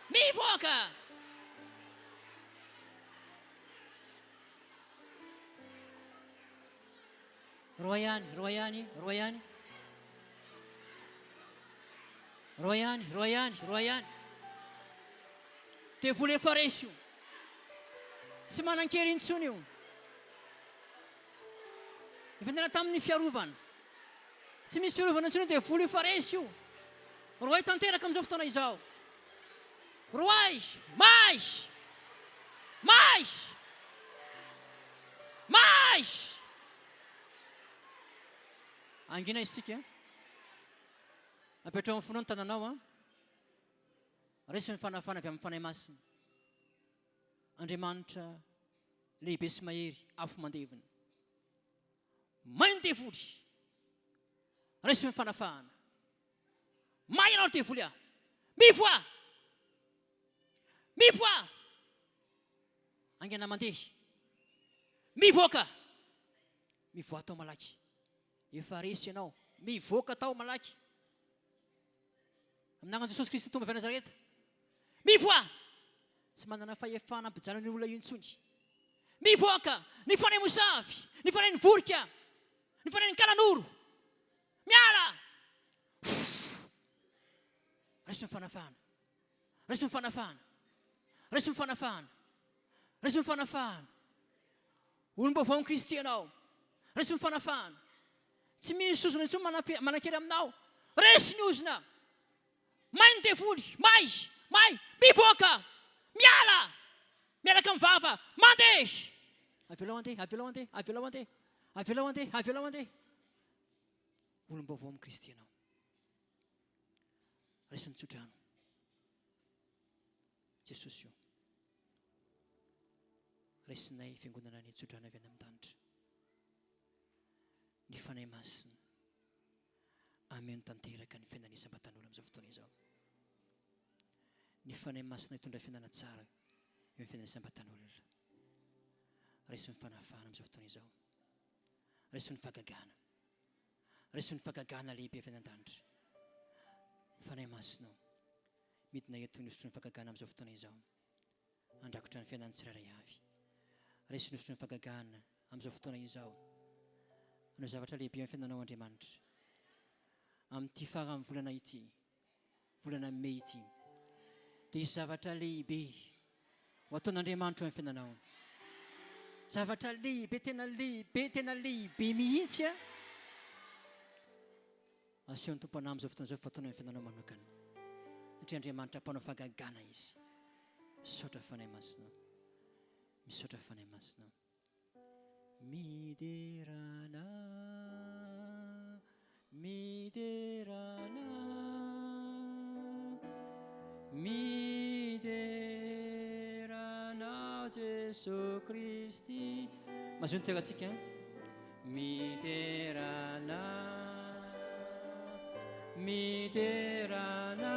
S1: mivoaka roa ihany roa ihany roa ihany roa ihany roa ihany roa ihany devoly efa resy io tsy manan-kery intsony io efa tena tamin'ny fiarovana tsy misy fiarovana intsony devoly efa resy io roay tanteraka amin'izao fotoana izao roay mais mais mais angina isika apetrao amin'ny fonao ny tananao a resy ny fanafana avy amin'ny fanahy masina Andriamanitra lehibe sy mahery afo mandevina mainy devoly resy ny fanafahana may ianao devoly aho mivoa mivoa angina mandeha mivoaka mivoa tao malaky efa resy ianao mivoaka tao malaky amin'angan Jesosy Kristy tomba avy Nazareta mivoa tsy manana fahefana ampijanona ny olona io intsony mivoaka ny fanahy mosavy ny fanahy ny vorika ny fanahy ny kalanoro miala resy ny fanafahana resy ny fanafahana resy ny fanafahana resy ny fanafahana olom-baovao amin'ny Kristy ianao resy ny fanafahana tsy misy ozona intsony manan-kery aminao resy ny ozona may ny devoly may may mivoaka miala mialaka amin'ny vava mandeha avelao andeha avelao andeha avelao andeha avelao andeha avelao andeha olom-baovao amin'ny Kristy ianao resy ny tsodrano Jesosy io resinay fiangonana ny tsodrano avy any amin'ny-danitra ny fanahy masina ameno tanteraka ny fiainanisam-batan'olo amin'izao fotoana izao ny fanahy masina hitondra fiainana tsara eo amin'ny fiainanisam-batan'olona resy ny fanafahana amin'izao fotoana izao resy ny fagagana resy ny fagagana lehibe avy any an-danitra fanahy masina midina eto nosotro ny fagagana amin'izao fotoana izao andrakotra ny fiainany tsirairay avy resy nosotro ny fagagana amin'izao fotoana izao no zavatra lehibe amin'ny fiainanao Andriamanitra amin'ity farany volana ity volana Mey ity dia zavatra lehibe ho ataon'Andriamanitra amin'ny fiainanao zavatra lehibe tena lehibe mihitsy a asehon'ny tomponao amin'izao fotoana izao fataonao amin'ny fiainanao manokana satria Andriamanitra mpanao fagagana izy misaotra fanahy masina misaotra fanahy masina miderana miderana miderana Jesosy Kristy mazony terantsika miderana miderana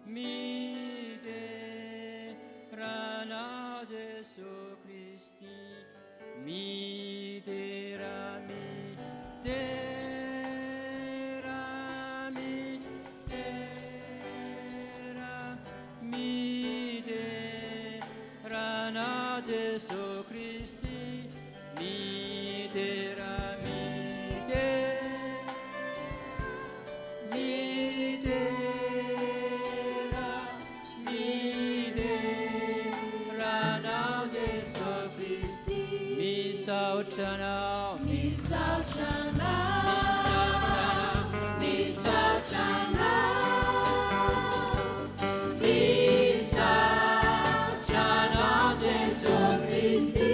S1: miderana Jesosy Kristy midera midera midera miderana Jesosy Kristy midera Misautranau, misautranau, misautranau, misautranau, Jesús Cristo.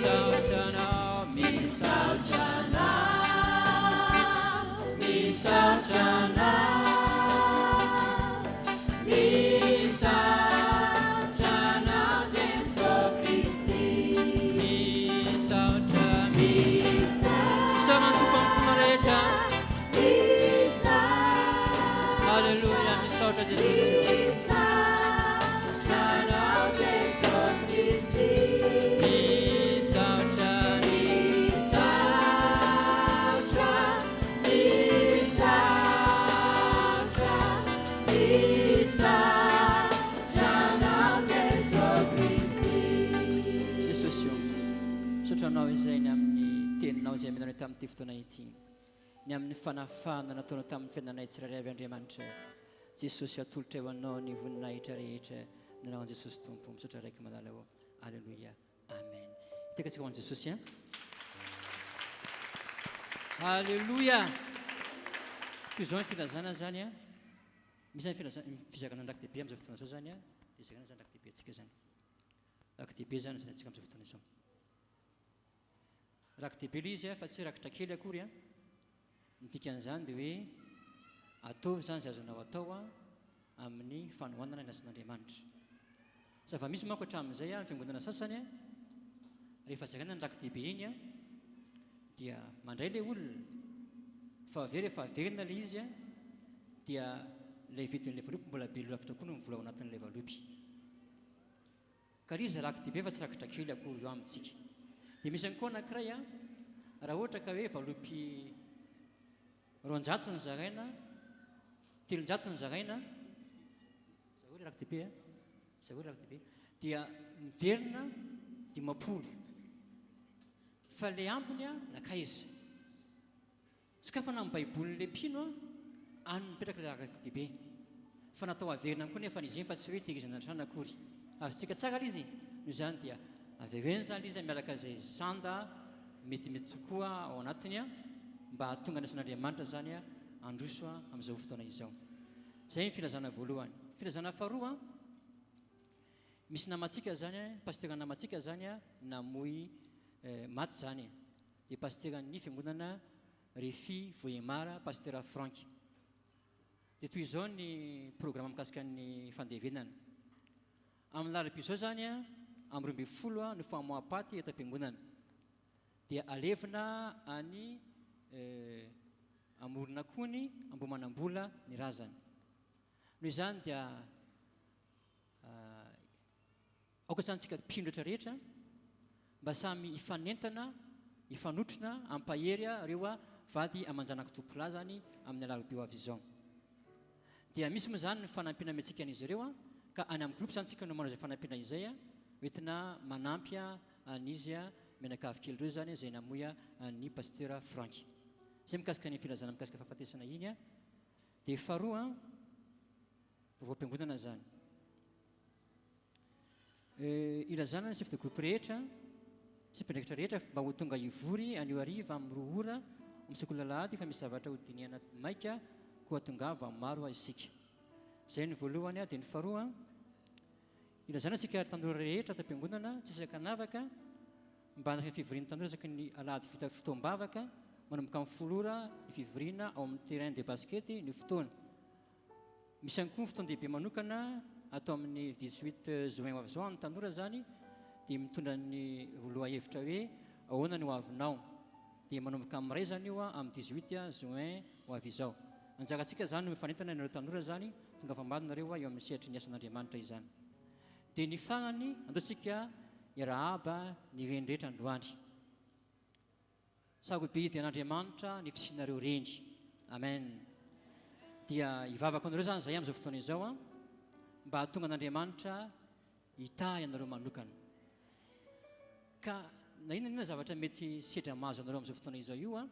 S1: Misautranau, misautranau, misautranau, misautranau, Jesús Cristo. Misautranau, misautranau. Jesús.
S3: Misaotra Jesús Kristi.
S1: Misaotra,
S3: Misaotra, misaotra, misaotranao Jesús Kristi.
S1: Jesosy io sotranao izay ny amin'ny teninao izay aminanao tamin'ity fotoana ity, ny amin'ny fanafana nataonao tamin'ny fiainanay tsirairay avy Andriamanitra. Jesosy atolotra eo anao ny voninahitra rehetra nanao an Jesosy Tompo, misaotra raiky malala eo. Alleluia, amen. Hitekasika ho an Jesosy a. Alleluia. Toy izao ny filazana zany a, misy ny fizakana ny rakidehibe amin'izao fotoana izao zany a, dia zakana zany rakidehibe antsika zany. Rakidehibe zany zany antsika amin'izao fotoana izao. Rakidehibe ilay izy a, fa tsy hoe rakitra kely akory a. Ny dikan'izany dia hoe ataovy zany izay azonao atao a amin'ny fanohanana ny asan'Andriamanitra. Zava-misy manko hatramin'izay a, ny fiangonana sasany a, rehefa zakana ny rakidehibe iny a, dia mandray ilay olona fa ave rehefa averina ilay izy a, dia ilay vidin'ilay valopy mbola be lafitra koa no mivola ao anatin'ilay valopy. Ka ilay izy rakidehibe fa tsy rakitra kely akory eo amintsika. Dia misy ihany koa anankiray a, raha ohatra ka hoe valopy 200 ny zaraina, 300 ny zaraina, zao hoe rakidehibe a, zao hoe rakidehibe, dia miverina 50. Fa ilay ambiny a nakaiza. Tsy ka fa na amin'ny baibolyn'ilay mpino a, any mipetraka ilay rakidehibe. Fa natao averina koa nefa izy iny fa tsy hoe tehirizana trano akory. Azontsika tsara ilay izy. Noho izany dia averena zany ilay izy miaraka izay zanda metimety tokoa ao anatiny a, mba hahatonga ny asan'Andriamanitra zany a androso a amin'izao fotoana izao. Zay ny filazana voalohany. Filazana faharoa a, misy namantsika zany a, pastera namantsika zany a namoy maty zany. Dia pasteran'ny fiangonana RHEFI pastera Frank. Dia toy izao ny programa mikasika ny fandevenana. Amin'ny larabe izao zany a, amin'ny 12 no famoapaty eto am-piangonana. Dia alevina any amorona kony ambomanam-bola ny razana. Noho izany dia aoka santsika mpindratra rehetra mba samy hifanentana, hifanotrona, ampahery reo a vady amanjanaka tompola zany amin'ny alarobia avy izao. Dia misy moa zany ny fanampiana amintsika an'izy ireo a, ka any amin'ny groupe zany tsika no manao izay fanampiana izay a, hoentina manampy an'izy a mianakavy kely ireo zany izay namoy ny pastera Frank. Zay mikasika ny filazana mikasika fahafatesana iny a. Dia faharoa a, vaovao-piangonana zany. Ilazana ny chef de groupe rehetra, sy mpiandraikitra rehetra mba ho tonga hivory anio hariva amin'ny 2 ora misekoly Alahady fa misy zavatra ho dinihana maika koa tongava maro isika. Zay ny voalohany a. Dia ny faharoa a, ilazana isika tanora rehetra tam-piangonana tsy sakanavaka mba hanasika fivoriana tanora saky ny Alahady vita Fotoam-bavaka manomboka amin'ny 10 ora ny fivoriana ao amin'ny terrain de basket ny fotoana. Misy ihany koa ny fotoan-dehibe manokana atao amin'ny 18 juin ho avy izao ny tanora zany, dia mitondra ny loha-hevitra hoe ahoana no avinao. Dia manomboka amin'ny ray zany io a amin'ny 18 juin ho avy izao. Anjarantsika zany no mifanentana ireo tanora zany tonga fambalinareo eo amin'ny sehatra ny asan'Andriamanitra izany. Dia ny farany andaontsika hiarahaba ny reny rehetra androany. Sarobe dia an'Andriamanitra ny fisianareo reny. Amen. Dia hivavaka anareo zany zay amin'izao fotoana izao a, mba hahatonga an'Andriamanitra hitahy anareo manokana. Ka na inona zavatra mety sedra mahazo anareo amin'izao fotoana izao io a,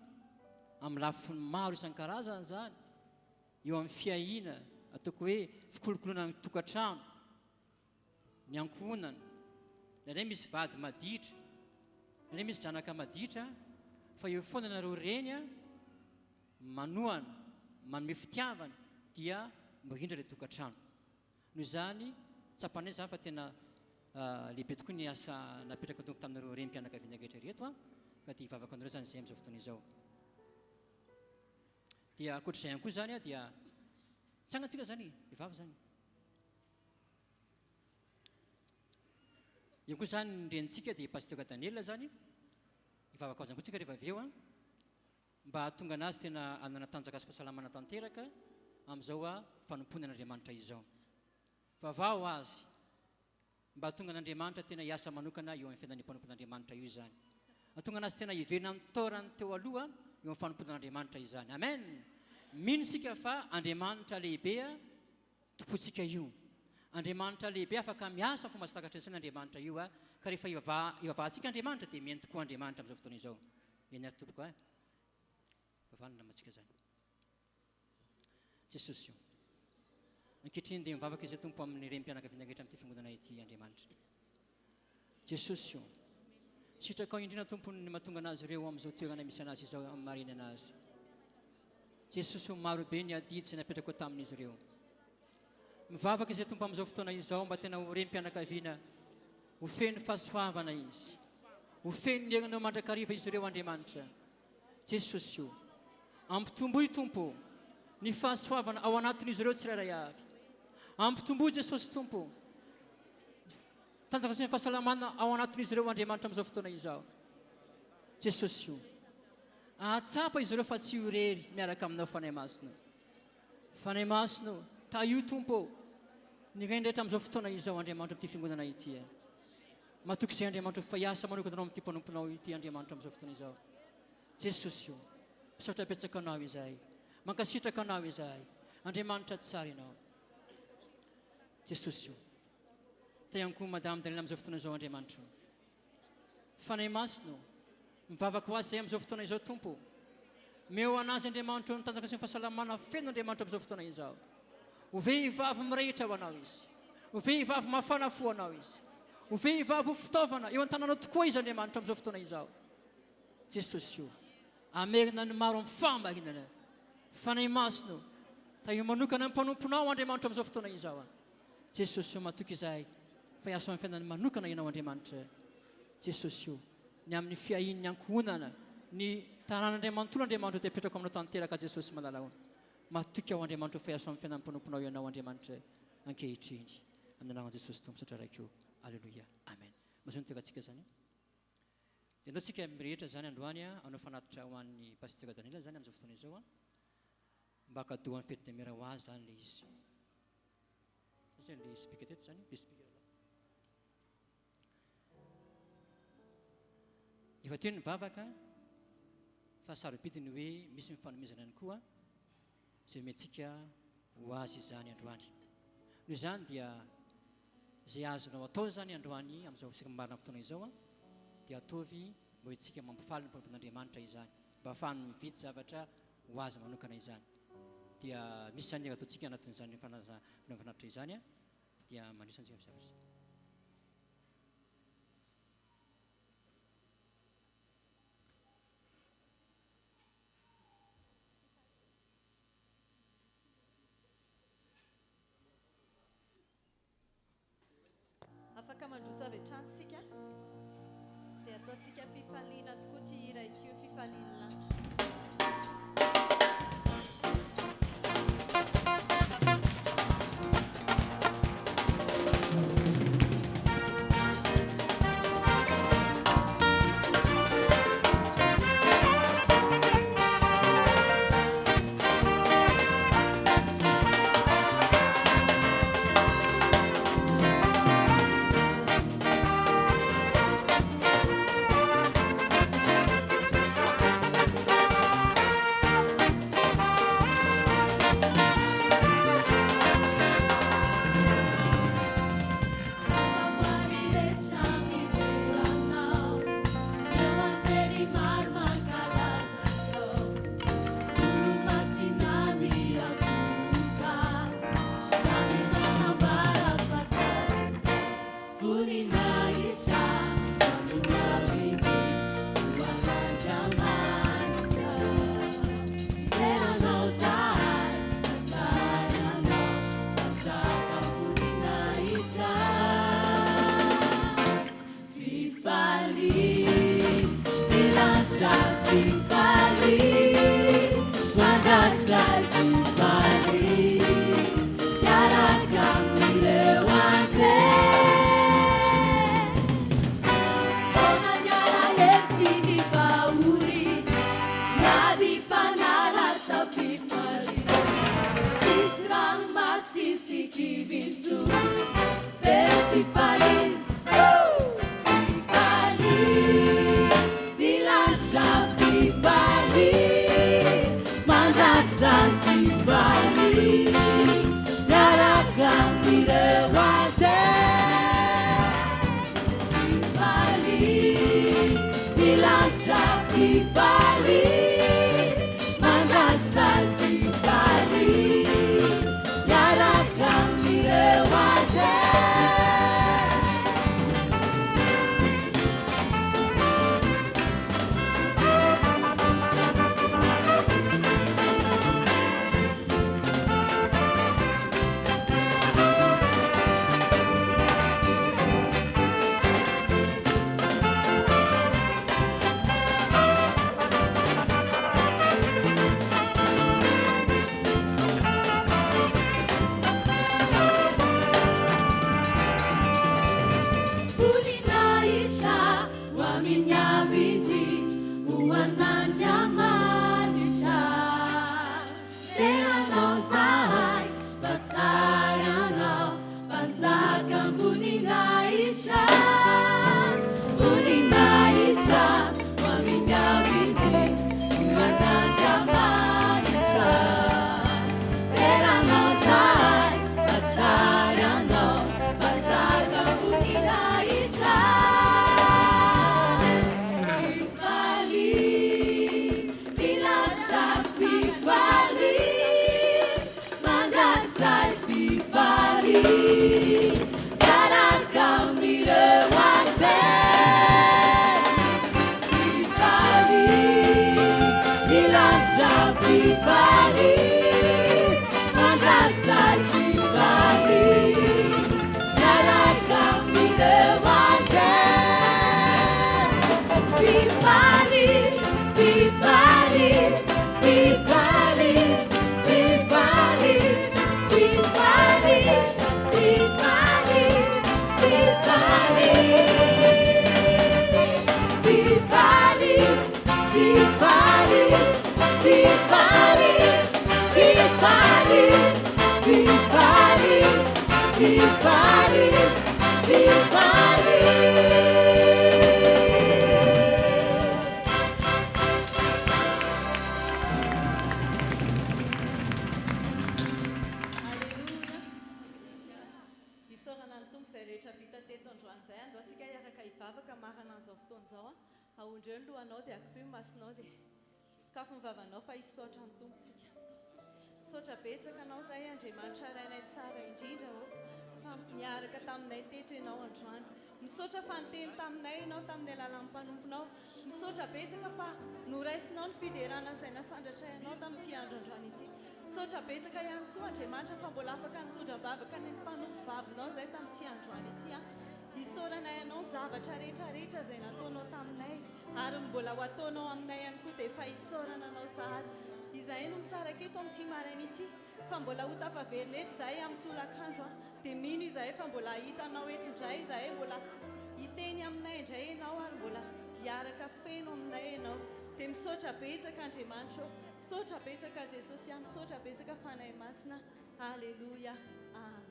S1: amin'ny lafiny maro isan-karazany zany, eo amin'ny fiahiana, ataoko hoe fikolokoloana ny tokantrano, ny ankohonana, nandray misy vady maditra, nandray misy zanaka maditra, fa eo foana anareo reny a manohana, manome fitiavana, dia mirindra ilay tokantrano. Noho izany tsapanay zany fa tena lehibe tokoa ny asa napetraka tompo taminareo reny mpianakaviana rehetra reto a, ka dia hivavaka anareo zany zay amin'izao fotoana izao. Dia ankoatr'izay ihany koa zany a, dia tsangatsika zany hivava zany. Io koa zany ny renitsika dia pastera Daniel zany, hivavaka ao zany koa tsika rehefa avy eo a, mba hahatonga anazy tena hanana tanjaka sy fahasalamana tanteraka amin'izao a fanompoana n'Andriamanitra izao vavao azy mba tonga n'Andriamanitra tena hiasa manokana eo amin'ny fiainan'ny-panompon'Andriamanitra io izany atonga anazy tena hiverina amin'ny taorany teo aloha eo amin'ny fanomponan'Andriamanitra izany amen mino isika fa Andriamanitra lehibea tompontsika io Andriamanitra lehibe afaka miasa fomba sy takatra isany Andriamanitra io a ka rehefa ivavahantsika Andriamanitra dia mihaino tokoa Andriamanitra amin'izao fotoana izao eny ary tompoko vavanina namantsika zany Jesosy io ankehitriny dia mivavaka izay tompo amin'ny rem-pianakaviana ankehitra amin'ity fiangonana ity Andriamanitra Jesosy io sitraka ao indrina tompony ny mahatonga anazy ireo amin'izao toerana misy anazy izao amin'ny marina anazy Jesosy io marobe ny adidy izay napetraka ao tamin'izy ireo mivavaka izay tompo amin'izao fotoana izao mba tena ho rem-pianakaviana ho feno fahasoavana izy ho feno ny herinao mandrakariva izy ireo Andriamanitra Jesosy io ampitomboy tompo ny fahasoavana ao anatin'izy ireo tsirairay avy ampitomboy Jesosy tompo tanjaka sy ny fahasalamana ao anatin'izy ireo Andriamanitra amin'izao fotoana izao Jesosy io ahatsapa izy ireo fa tsy ho rery miaraka aminao fanahy masino ta io tompo ny raindraitra amin'izao fotoana izao Andriamanitra amin'ity fiangonana ity matoky izay Andriamanitra fa hiasa manokana anao amin'ity mpanomponao ity Andriamanitra amin'izao fotoana izao Jesosy io misaotra betsaka anao izahay mankasitraka anao izahay Andriamanitra tsara ianao Jesosy io ta ihany koa madame Dalina amin'izao fotoana izao Andriamanitra fanahy masino mivavaka ho azy izay amin'izao fotoana izao tompo meo anazy Andriamanitra ny tanjaka sy ny fahasalamana feno Andriamanitra amin'izao fotoana izao ho vehivavy mirehitra ho anao izy ho vehivavy mafana fo anao izy ho vehivavy ho fitaovana eo an-tananao tokoa izy Andriamanitra amin'izao fotoana izao Jesosy io amerina ny maro amin'ny famarinana fanahy masino ta io manokana ny mpanomponao Andriamanitra amin'izao fotoana izao Jesosy io matoky izahay fa hiasa amin'ny fiainany manokana ianao Andriamanitra Jesosy io ny amin'ny fiahiny ny ankohonana ny tanàn'Andriamanitolo Andriamanitra dia apetraka aminao tanteraka Jesosy malalaona matoky ao Andriamanitra fa hiasa amin'ny fiainany mpanomponao ianao Andriamanitra ankehitriny amin'ny anaran'i Jesosy tompo satra raika io alleluia amen mazony toerantsika zany dia andao tsika mirehetra zany androany anao fanatitra ho an'ny pasteur Danila zany amin'izao fotoana izao mba kadohan'ny fety de mera ho azy zany le izy le speaker teto zany le speaker efa teo ny vavaka fa sarobidiny hoe misy mifanomezana ihany koa izay mentsika ho azy izany androany noho izany dia izay azonao atao zany androany amin'izao sika marina fotoana izao dia ataovy mba hoentsika mampifaly ny mpanompon'Andriamanitra izany mba ahafahany mividy zavatra ho azy manokana izany dia misy zany ataontsika anatin'izany fanafanaritra izany dia manisantsika zavatra
S2: afaka mandroso avy hatrany dia ataontsika mpifaliana tokoa ty hira ity io fifaliany lanitra
S3: Si milatra fifaly mandratsay fifaly miaraka amireo azy
S2: aondreo ny lohanao dia akopio masonao dia sakafo ny vavanao fa hisotra ny tompontsika sotra betsaka anao izay andriamanitra rainay tsara indrindra o fa niaraka taminay teto ianao androany misotra fanteny taminay ianao tamin'ny alalan'ny mpanomponao misotra betsaka fa noraisinao ny fiderana izay nasandratra ianao tamin'ity andro androany ity misotra betsaka ihany koa andriamanitra fa mbola afaka nitondra-bavaka ny mpanompo vavinao izay tamin'ity androany ity hisoranay ianao zavatra rehetrarehetra izay nataonao taminay ary mbola ho ataonao aminay ihany koa dia efa hisorana anao sahady izay no misaraka eto amin'ity maraina ity fa mbola ho tafavelona eto izahay amin'ny tolakandro dia mino izahay fa mbola hitanao eto indray izahay mbola hiteny aminay indray ianao ary mbola hiaraka feno aminay ianao dia misaotra betsaka andriamanitra misaotra betsaka jesosy misaotra betsaka fanahy masina halleluia amen